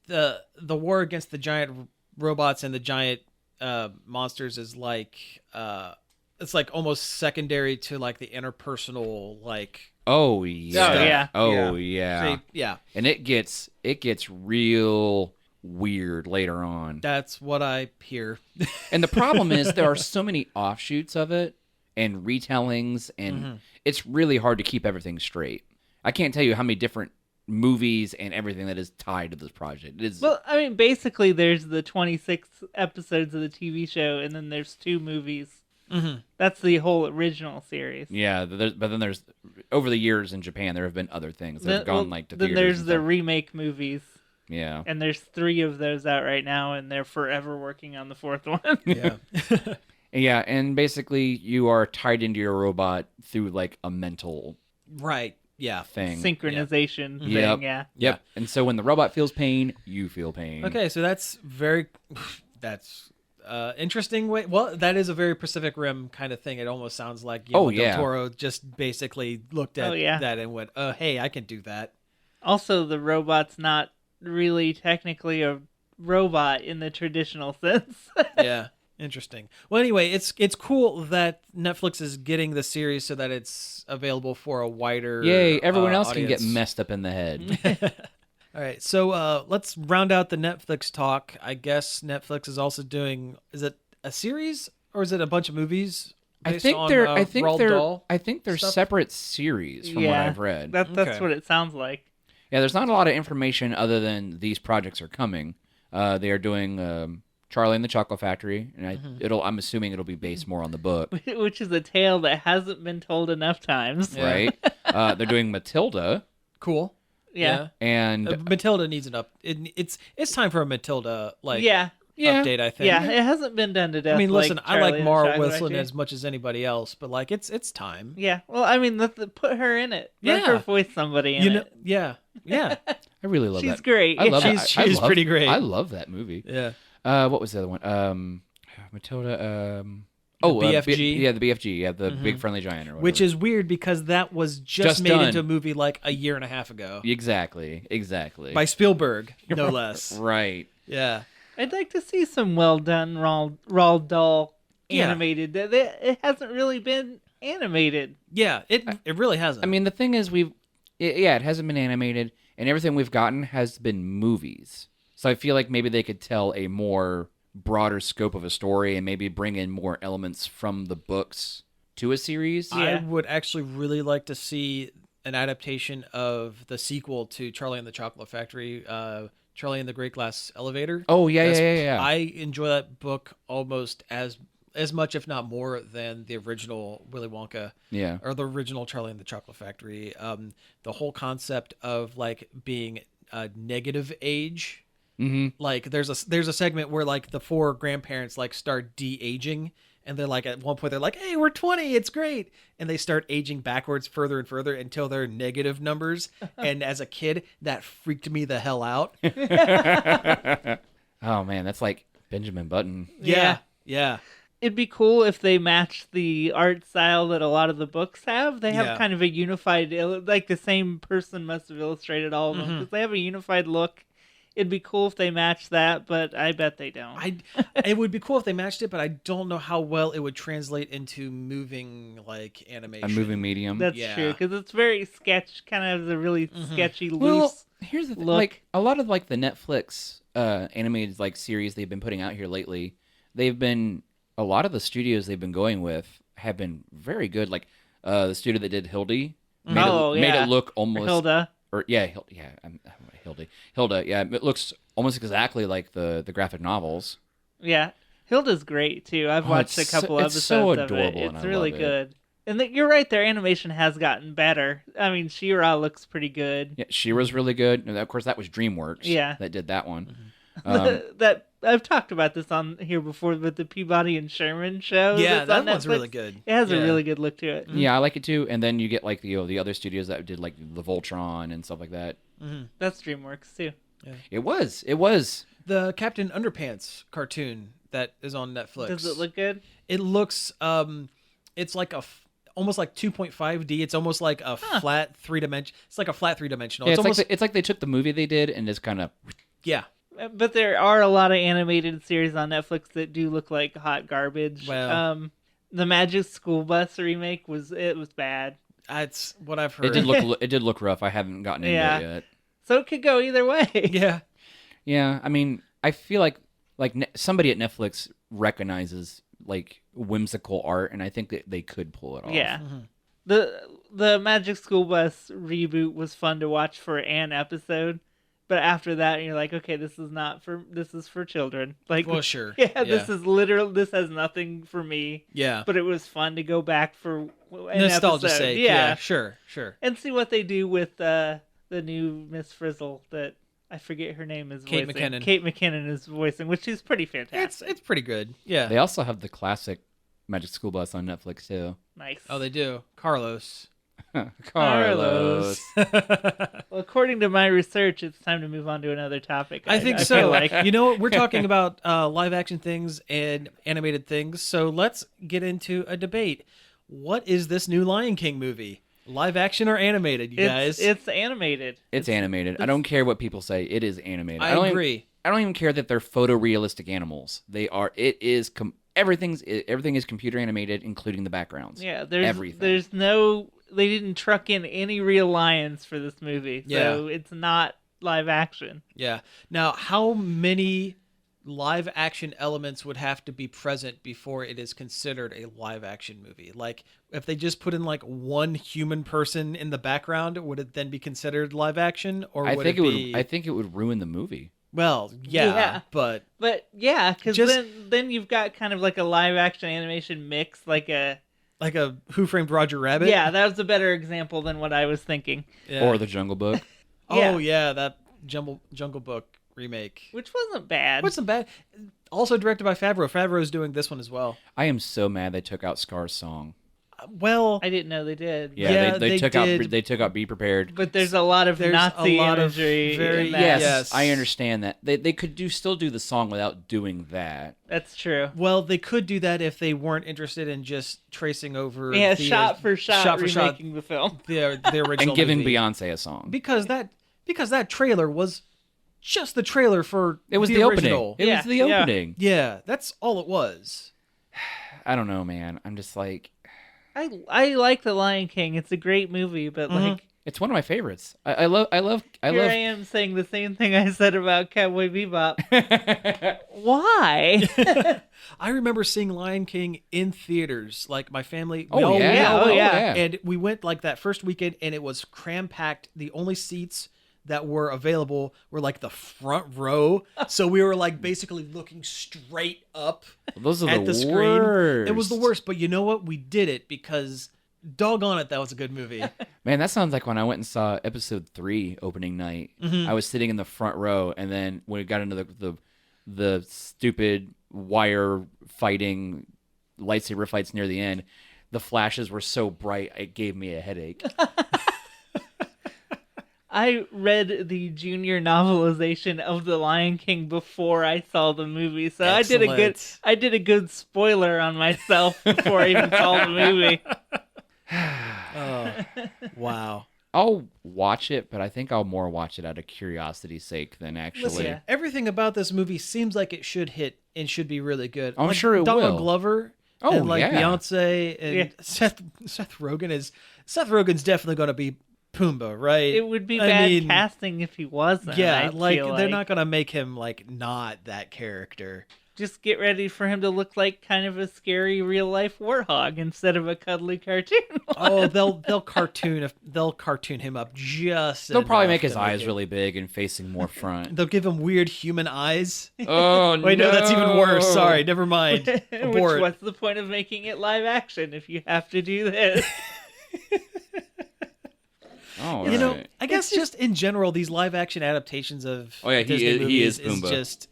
the war against the giant robots and the giant monsters is like it's like almost secondary to like the interpersonal like Oh yeah. Oh, yeah. yeah. see, yeah. And it gets real weird later on. That's what I hear. And the problem is there are so many offshoots of it and retellings, and it's really hard to keep everything straight. I can't tell you how many different movies and everything that is tied to this project. It is Well, I mean, basically, there's the 26 episodes of the TV show, and then there's 2 movies. That's the whole original series. yeah, but then there's over the years in Japan there have been other things that have gone like to then theaters there's and the stuff. remake movies, Yeah. and there's 3 of those out right now, and they're forever working on the 4th one. Yeah. Yeah, and basically you are tied into your robot through like a mental Right. Yeah. thing. Synchronization thing, Yep. yeah. Yep. And so when the robot feels pain, you feel pain. Okay, so that's interesting way. Well, that is a very Pacific Rim kind of thing. It almost sounds like Guillermo del Toro just basically looked at that and went, hey, I can do that." Also, the robot's not really technically a robot in the traditional sense. Yeah, interesting. Well, anyway, it's cool that Netflix is getting the series so that it's available for a wider Yay, everyone else can audience. get messed up in the head. All right, so let's round out the Netflix talk. I guess Netflix is also doing. Is it a series or is it a bunch of movies? I based think on, they're Roald Dahl they're stuff? separate series from what Yeah. I've read. That's Okay. what it sounds like. Yeah, there's not a lot of information other than these projects are coming. They are doing Charlie and the Chocolate Factory, and I'm assuming it'll be based more on the book, Which is a tale that hasn't been told enough times. Yeah. right? They're doing Matilda, Cool. Yeah. and Matilda needs an up. It's time for a Matilda Yeah. update. I think. Yeah, it hasn't been done to death. I mean, listen, like I Charlie like and the Mara Chocolate Whistling Factory. as much as anybody else, but like it's time. Yeah, well, I mean, put her in it. Let Yeah. her voice somebody in it. Yeah, yeah, I really love She's that. great. I love She's- that. she's pretty great. I love that movie. yeah. What was the other one? Matilda. BFG? the BFG. Yeah, the Big Friendly Giant, or whatever. Which is weird because that was just made done. into a movie like a year and a half ago exactly. by Spielberg, no less. Right. Yeah. I'd like to see some well done Roald Dahl Yeah. animated. It hasn't really been animated. Yeah, it really hasn't. I mean, the thing is, it hasn't been animated, and everything we've gotten has been movies. So I feel like maybe they could tell a more broader scope of a story and maybe bring in more elements from the books to a series. I Yeah. would actually really like to see an adaptation of the sequel to Charlie and the Chocolate Factory, Charlie and the Great Glass Elevator. Oh yeah, That's- yeah. I enjoy that book almost as much, if not more, than the original Willy Wonka Yeah. or the original Charlie and the Chocolate Factory. The whole concept of like being a negative age. Mm-hmm. Like there's a segment where like the 4 grandparents like start de-aging, and they're like at one point they're like, "Hey, we're 20, it's great," and they start aging backwards further and further until they're negative numbers. And as a kid, that freaked me the hell out. Oh man, that's like Benjamin Button. Yeah. It'd be cool if they matched the art style that a lot of the books have. They have Yeah. kind of a unified, like the same person must have illustrated all of them because they have a unified look. It'd be cool if they matched that, but I bet they don't. It would be cool if they matched it, but I don't know how well it would translate into moving like animation. A moving medium. That's Yeah. true because it's very sketch, kind of has a really sketchy, Well, loose. Here's the thing. look. Like a lot of like the Netflix animated like series they've been putting out here lately, a lot of the studios they've been going with have been very good. Like the studio that did Hildy made it look almost Hilda. or yeah, Hilda. Yeah, it looks almost exactly like the graphic novels. Yeah, Hilda's great too. I've watched a it's couple so episodes of adorable it. and It's I really love it. good. And you're right, their animation has gotten better. I mean, She-Ra looks pretty good. Yeah, She-Ra's really good. And of course, that was DreamWorks. Yeah. that did that one. That I've talked about this on here before, but the Peabody and Sherman show. Yeah, that's that on one's Netflix, really good. It has Yeah. a really good look to it. Yeah, I like it too. And then you get like the other studios that did like the Voltron and stuff like that. That's DreamWorks too. It was. The Captain Underpants cartoon that is on Netflix. Does it look good? It looks it's like almost like 2.5D. It's almost like a flat 3-dimension. It's like a flat 3-dimensional. Yeah, It's almost it's like they took the movie they did and just kind of. yeah. But there are a lot of animated series on Netflix that do look like hot garbage. Well. The Magic School Bus remake was bad. That's what I've heard. It did look rough. I haven't gotten into Yeah. it yet. So it could go either way. Yeah. Yeah, I mean, I feel like somebody at Netflix recognizes like whimsical art, and I think that they could pull it off. Yeah. The Magic School Bus reboot was fun to watch for an episode, but after that you're like, okay, this is for children. Like, Well, sure. yeah, this has nothing for me. Yeah. But it was fun to go back for an Nostalgia episode. sake. Yeah. Sure. And see what they do with the new Miss Frizzle that I forget her name is Kate voicing. McKinnon. Kate McKinnon is voicing, which is pretty fantastic. It's pretty good. Yeah. They also have the classic Magic School Bus on Netflix too. Nice. Oh, they do. Carlos. Carlos. Well, according to my research, it's time to move on to another topic. I think feel so. like. You know what? We're talking about live action things and animated things. So let's get into a debate. What is this new Lion King movie? Live action or animated, you guys? It's animated. It's animated. I don't care what people say. It is animated. I don't agree. I don't even care that they're photorealistic animals. They are. It is. Everything is computer animated, including the backgrounds. Yeah, everything. there's no. They didn't truck in any real lions for this movie, so it's not live action. Yeah. Now, how many live action elements would have to be present before it is considered a live action movie? Like, if they just put in like one human person in the background, would it then be considered live action, or I would think it it be? would. I think it would ruin the movie. Well, yeah. But But yeah, because Just- then you've got kind of like a live action animation mix, like a like a Who Framed Roger Rabbit? yeah, that was a better example than what I was thinking. Yeah. Or the Jungle Book. Oh yeah, that Jungle Book remake. Which wasn't bad. What's the bad? Also directed by Favreau. Favreau's doing this one as well. I am so mad they took out Scar's song. Well, I didn't know they did. Yeah, Yeah, they they took did. out. They took out Be Prepared. But there's a lot of There's Nazi a lot of imagery very- in that. Yes, Yes. I understand that. They could still do the song without doing that. That's true. well, they could do that if they weren't interested in just tracing over. Yeah, the, shot for shot shot remaking the film. the original And giving movie. Beyonce a song. because that trailer was just the trailer for It was the original. opening. It Yeah, was the yeah. opening. Yeah, that's all it was. I don't know, man. I'm just like, I like The Lion King. It's a great movie, but like it's one of my favorites. I love. here I am saying the same thing I said about Cowboy Bebop. Why? I remember seeing Lion King in theaters. Like my family. Oh, yeah. Oh, yeah. And we went like that first weekend, and it was cram packed. The only seats that were available were like the front row, so we were like basically looking straight up Those are at the the screen. worst. It was the worst, but you know what? We did it because doggone it, that was a good movie. Man, that sounds like when I went and saw episode 3 opening night. I was sitting in the front row, and then when we got into the stupid wire fighting lightsaber fights near the end, the flashes were so bright it gave me a headache. I read the junior novelization of The Lion King before I saw the movie, so Excellent. I did a good spoiler on myself before I even saw the movie. Oh, wow. I'll watch it, but I think I'll more watch it out of curiosity's sake than actually. Listen, Yeah. everything about this movie seems like it should hit and should be really good. I'm Like, sure it Donald will. Glover Oh, and like yeah. Beyonce and Yeah. Seth Rogen is. Seth Rogen's definitely going to be Pumbaa, right? It would be I bad mean, casting if he wasn't. Yeah, I like feel they're like. not gonna make him like not that character. Just get ready for him to look like kind of a scary real life warthog instead of a cuddly cartoon. Oh, they'll cartoon him up just. They'll probably enough make his to eyes it- really big and facing more front. They'll give him weird human eyes. Oh Wait, no, that's even worse. Sorry, never mind. Which, Abort. what's the point of making it live action if you have to do this? Oh, You know, right. I guess just in general, these live action adaptations of Oh, yeah, Disney he movies is Pumbaa. just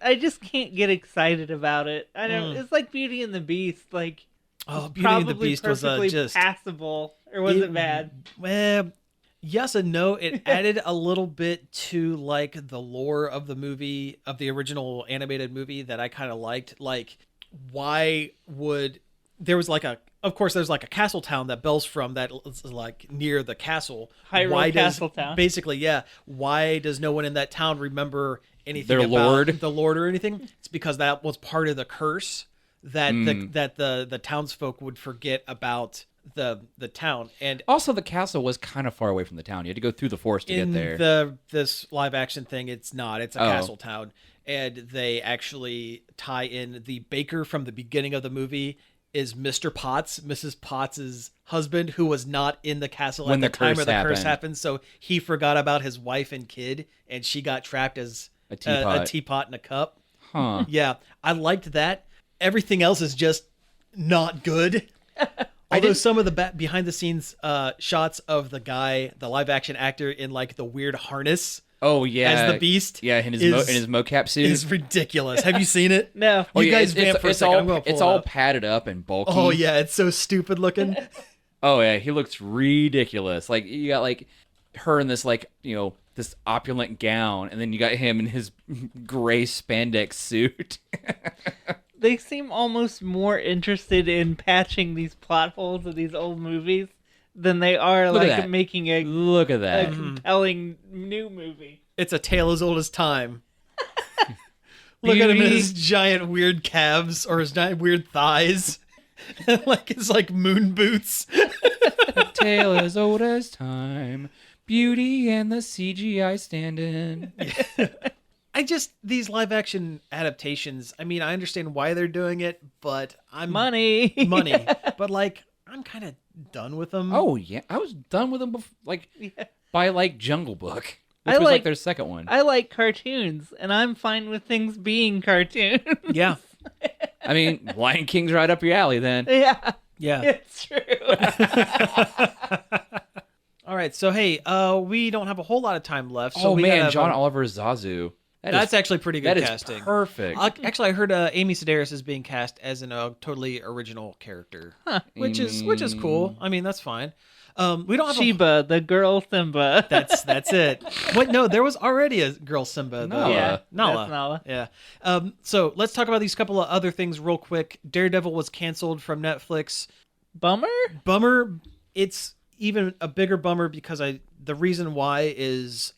I just can't get excited about it. I don't. Mm. It's like Beauty and the Beast. Like oh, Beauty and the probably Beast was perfectly just passable, or was it bad? Well, yes and no. It added a little bit to like the lore of the movie, of the original animated movie, that I kind of liked. Like, why would there was like a of course there's like a castle town that Belle's from that is like near the castle. Hyrule Why does Castle Town. basically yeah? Why does no one in that town remember anything Their about lord? the lord or anything? It's because that was part of the curse that the townsfolk would forget about the town. And Also, the castle was kind of far away from the town. You had to go through the forest to in get there. this live action thing, it's not. It's a Oh. castle town, and they actually tie in the baker from the beginning of the movie is Mr. Potts, Mrs. Potts's husband, who was not in the castle When at the the time curse where the curse happened. happened. So he forgot about his wife and kid, and she got trapped as A teapot. a teapot in a cup. Huh. Yeah, I liked that. Everything else is just not good. Although some of the behind the scenes shots of the live action actor in like the weird harness Oh, yeah. as the Beast, Yeah, in his, is, in his mocap suit. is ridiculous. Have you seen it? No. You yeah, guys it's- vamp for a it's second. all, I'm gonna pull it's it all up. padded up and bulky. Oh yeah, it's so stupid looking. Oh, yeah, he looks ridiculous. Like, you got, like, her in this, like, you know, this opulent gown, and then you got him in his gray spandex suit. They seem almost more interested in patching these plot holes of these old movies than they are Look at like that. making a Look at that. compelling new movie. It's a tale as old as time. Look at him in Beauty. his giant weird calves or his giant weird thighs, like his like moon boots. Tale as old as time. Beauty and the CGI stand-in. I just these live action adaptations. I mean, I understand why they're doing it, but I'm Money. money. But like, I'm kind of done with them. Oh, yeah. I was done with them by, like, Jungle Book. Which I was, like, like- their second one. I like cartoons, and I'm fine with things being cartoons. yeah, I mean, Lion King's right up your alley then. Yeah, yeah. it's true. All right, so hey, we don't have a whole lot of time left. So Oh, we gotta man, have John a- Oliver Zazu. That's actually pretty good that is casting. perfect. Actually, I heard Amy Sedaris is being cast as a totally original character, which is cool. I mean, that's fine. We don't have Sheba, the girl Simba. that's it. Wait, no, there was already a girl Simba. Though. Nala. yeah, Nala. that's Nala. Yeah. So let's talk about these couple of other things real quick. Daredevil was canceled from Netflix. Bummer. Bummer. It's even a bigger bummer because the reason why is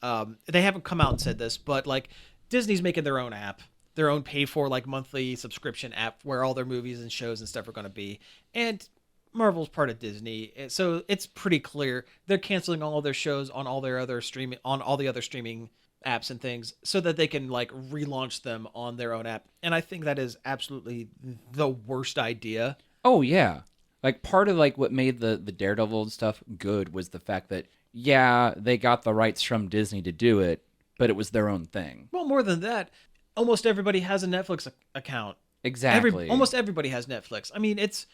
they haven't come out and said this, but like Disney's making their own app, their own paid for like monthly subscription app where all their movies and shows and stuff are going to be. And Marvel's part of Disney, so it's pretty clear they're canceling all of their shows on all their other streaming on all the other streaming apps and things so that they can like relaunch them on their own app. And I think that is absolutely the worst idea. Oh, yeah. Like, part of, like, what made the Daredevil and stuff good was the fact that, yeah, they got the rights from Disney to do it, but it was their own thing. Well, more than that, almost everybody has a Netflix account. Exactly. Almost everybody has Netflix. I mean, it's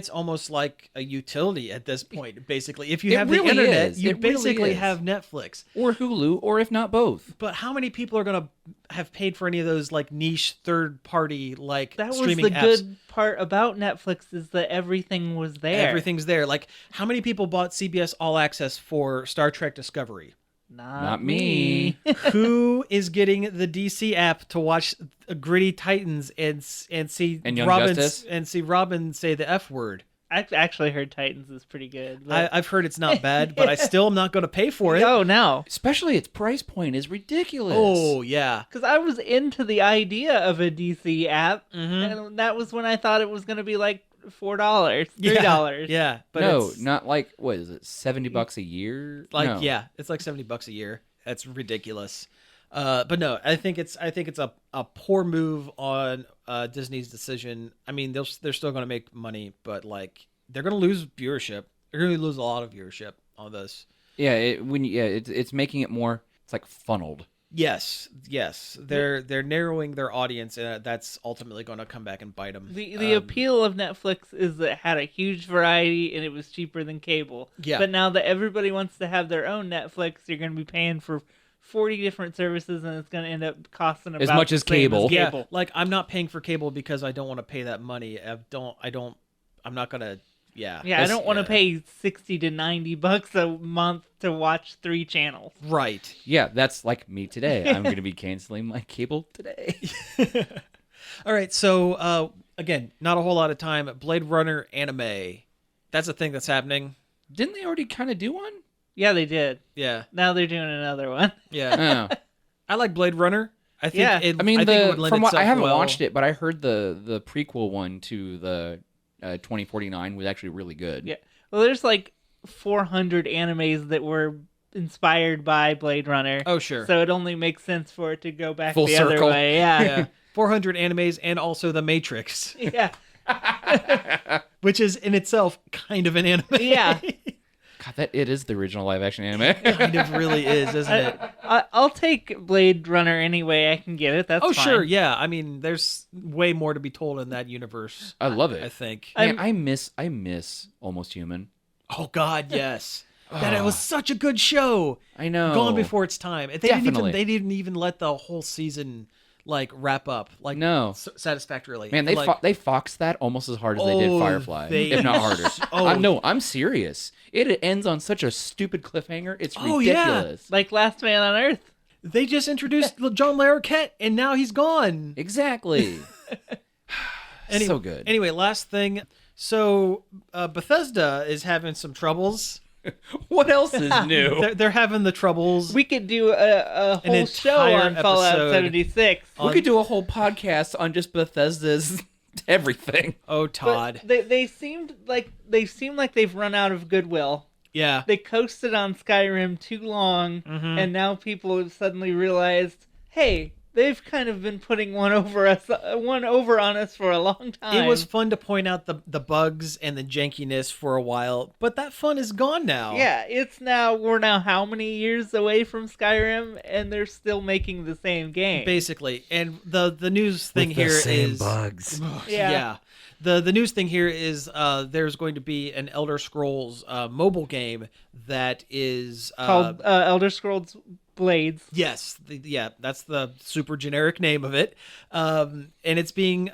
almost like a utility at this point, basically. If you It have really the internet, is. you It really basically is. have Netflix. Or Hulu, or if not both. But how many people are going to have paid for any of those like niche third party like That was streaming the apps? good part about Netflix is that everything was there. Everything's there. Like how many people bought CBS All Access for Star Trek Discovery? Not me. Who is getting the DC app to watch Gritty Titans and see And Young Robin Justice? and see Robin say the F word? I actually heard Titans is pretty good. but- I've heard it's not bad, but I still am not going to pay for it. Oh no, Especially its price point is ridiculous. Oh yeah. because I was into the idea of a DC app, Mm-hmm. and that was when I thought it was going to be like $4, $3. Yeah, but no, it's, not like what is it? $70 a year? like No. yeah, it's like $70 a year. That's ridiculous. But no, I think it's a poor move on Disney's decision. I mean, they're still going to make money, but like they're going to lose viewership. They're going to lose a lot of viewership on this. Yeah, it's making it more. It's like funneled. Yes, they're narrowing their audience, and that's ultimately going to come back and bite them. The appeal of Netflix is that it had a huge variety and it was cheaper than cable. Yeah. But now that everybody wants to have their own Netflix, you're going to be paying for 40 different services, and it's going to end up costing about As much the as same cable. Yeah, cable. like I'm not paying for cable because I don't want to pay that money. I'm not gonna. Yeah. Yeah, I don't want to yeah. pay 60 to 90 bucks a month to watch 3 channels. Right. Yeah, that's like me today. I'm going to be canceling my cable today. All right. So again, not a whole lot of time. Blade Runner anime. That's a thing that's happening. Didn't they already kind of do one? Yeah, they did. Yeah. Now they're doing another one. Yeah. Oh. I like Blade Runner. I think. Yeah. It, I mean, think it would lend from what I itself haven't well. watched it, but I heard the prequel one to the 2049 was actually really good. Yeah. Well, there's like 400 animes that were inspired by Blade Runner. Oh, sure. So it only makes sense for it to go back Full the other circle. way. Yeah. Yeah. 400 animes and also The Matrix, Yeah. which is in itself kind of an anime. Yeah. God, it is the original live action anime. Kind of really is, isn't it? I'll take Blade Runner any way I can get it. That's Oh, fine. sure. Yeah. I mean, there's way more to be told in that universe. I love I it. think. Man, I miss Almost Human. Oh God, yes. That it was such a good show. I know. Gone before its time. Definitely. They didn't even let the whole season like wrap up like No. satisfactorily. Man, they foxed that almost as hard as they did Oh, Firefly, they- if not harder. Oh. I'm serious. It ends on such a stupid cliffhanger. It's Oh, yeah. ridiculous. Like Last Man on Earth. They just introduced John Larroquette and now he's gone. Exactly. Any- so good. Anyway, last thing. So Bethesda is having some troubles. What else is new? They're having the troubles. We could do a An whole show entire on Fallout episode 76. We could do a whole podcast on just Bethesda's everything. Oh, But Todd. they seem like they've run out of goodwill. Yeah. They coasted on Skyrim too long, Mm-hmm. and now people have suddenly realized, hey, they've kind of been putting one over on us for a long time. It was fun to point out the bugs and the jankiness for a while, but that fun is gone now. Yeah, we're now how many years away from Skyrim, and they're still making the same game. Basically. And the news thing here is bugs. yeah. The news thing here is there's going to be an Elder Scrolls mobile game that is Called Elder Scrolls Blades. yes, that's the super generic name of it, and it's being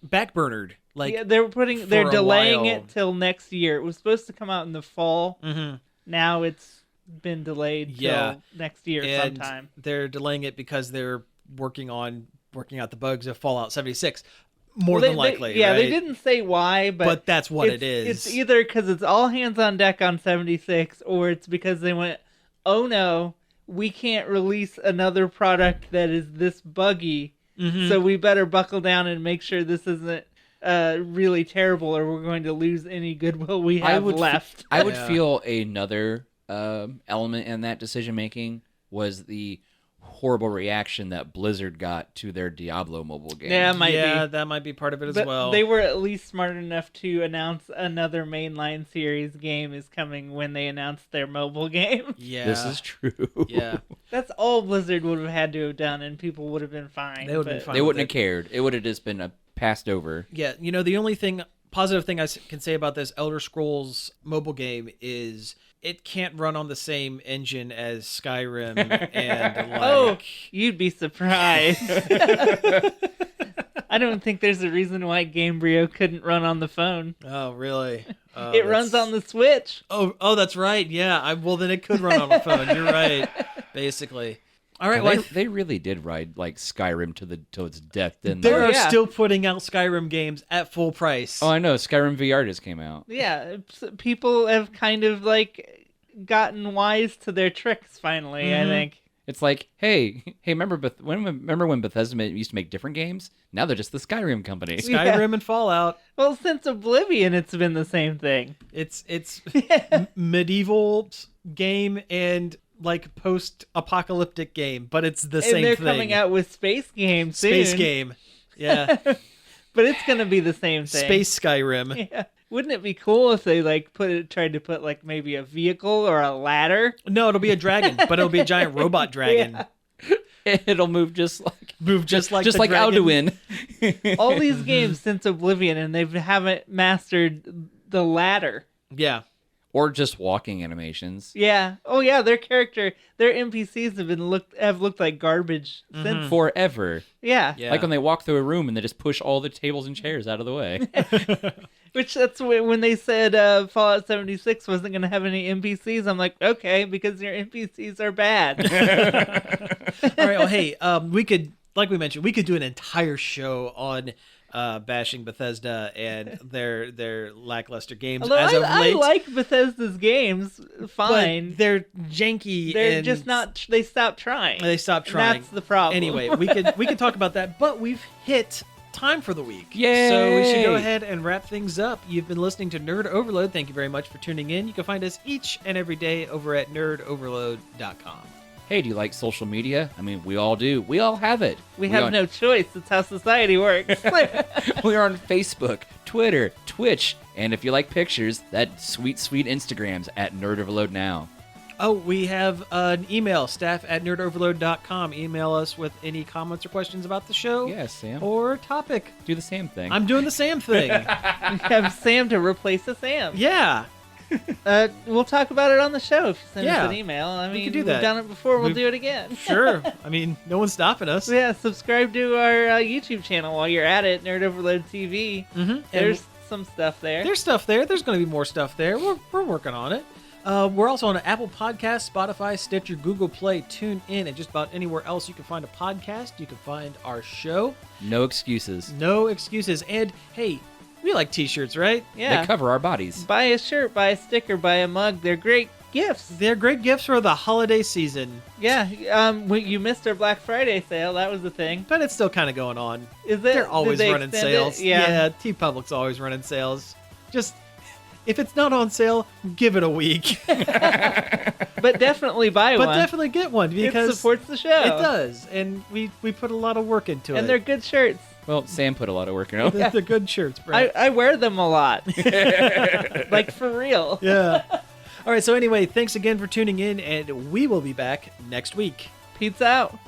backburnered. Like Yeah, they're a delaying while. it till next year. It was supposed to come out in the fall. Mhm. Now it's been delayed till Yeah. next year and sometime. they're delaying it because they're working out the bugs of Fallout 76. More Well, than likely, yeah, they right? didn't say why, But that's what it it's- is. It's either because it's all hands on deck on 76, or it's because they went, oh no, we can't release another product that is this buggy, Mhm. so we better buckle down and make sure this isn't really terrible, or we're going to lose any goodwill we have left. I would Yeah. feel another element in that decision making was the horrible reaction that Blizzard got to their Diablo mobile game. Yeah, might yeah, be. that might be part of it as But well. they were at least smart enough to announce another mainline series game is coming when they announced their mobile game. yeah, This is true. yeah. That's all Blizzard would have had to have done, and people would have been fine. They would have been but- fine. They with wouldn't it. have cared. It would have just been passed over. Yeah, the only positive thing I can say about this Elder Scrolls mobile game is it can't run on the same engine as Skyrim and like Oh, you'd be surprised. I don't think there's a reason why Gamebryo couldn't run on the phone. Oh, really? Oh, It runs on the Switch. Oh, that's right. Yeah. Well, then it could run on the phone. You're right. Basically. All right. Well, Well, they really did ride like Skyrim to its death, didn't they they? are yeah. still putting out Skyrim games at full price. Oh, I know. Skyrim VR just came out. Yeah, people have kind of like gotten wise to their tricks finally, I Mhm. think. It's like, hey, remember when Bethesda used to make different games? Now they're just the Skyrim company. Skyrim and Fallout. Well, since Oblivion, it's been the same thing. It's medieval game and like post-apocalyptic game, but it's the same And they're thing. coming out with space games soon. Space game. Yeah. But it's gonna be the same thing. Space Skyrim. Yeah. Wouldn't it be cool if they like tried to put like maybe a vehicle or a ladder? No, it'll be a dragon, but it'll be a giant robot dragon. Yeah. It'll move just like Move just like the dragon. Alduin. All these games since Oblivion, and they haven't mastered the ladder. Yeah. Or just walking animations. Yeah. Oh yeah, their NPCs have looked like garbage since. Forever. Yeah. Yeah. Like when they walk through a room and they just push all the tables and chairs out of the way. Which that's when they said Fallout 76 wasn't going to have any NPCs. I'm like, okay, because your NPCs are bad. All right. Well, hey, we could, like we mentioned, we could do an entire show on bashing Bethesda and their lackluster games Although as of I late. like Bethesda's games, fine. But they're janky. They're and just not. They stopped trying. They stopped And trying. that's the problem. Anyway, we could talk about that, but we've hit time for the week. Yay! So we should go ahead and wrap things up. You've been listening to Nerd Overload. Thank you very much for tuning in. You can find us each and every day over at nerdoverload.com. Hey, do you like social media? I mean, we all do. We all have it. we have no choice. It's how society works. We're on Facebook, Twitter, Twitch, and if you like pictures, that sweet Instagrams at Nerd Overload Now. Oh, we have an email, staff@nerdoverload.com. Email us with any comments or questions about the show. Yes, Sam. Or topic. Do the same thing. I'm doing the Sam thing. We have Sam to replace a Sam. Yeah. We'll talk about it on the show if you send Yeah. us an email. I mean, can do we've that. done it before. We'll We've- do it again. Sure. I mean, no one's stopping us. So yeah, subscribe to our YouTube channel while you're at it, Nerd Overload TV. Mm-hmm. There's some stuff there. There's stuff there. There's going to be more stuff there. We're working on it. We're also on Apple Podcasts, Spotify, Stitcher, Google Play, TuneIn, and just about anywhere else you can find a podcast. You can find our show. No excuses. No excuses. And hey, we like t-shirts, right? Yeah. They cover our bodies. Buy a shirt, buy a sticker, buy a mug. They're great gifts. They're great gifts for the holiday season, Yeah. You missed our Black Friday sale. That was the thing. but it's still kind of going on. Is it? They're always Did they running extend sales. it? Yeah. T-Public's always running sales. Just if it's not on sale, give it a week. But definitely buy But one. definitely get one because it supports the show. it does, and we put a lot of work into it. And they're good shirts. Well, Sam put a lot of work in it. They're good shirts, Brett. I wear them a lot. Like for real. Yeah. All right. So anyway, thanks again for tuning in, and we will be back next week. Pizza out.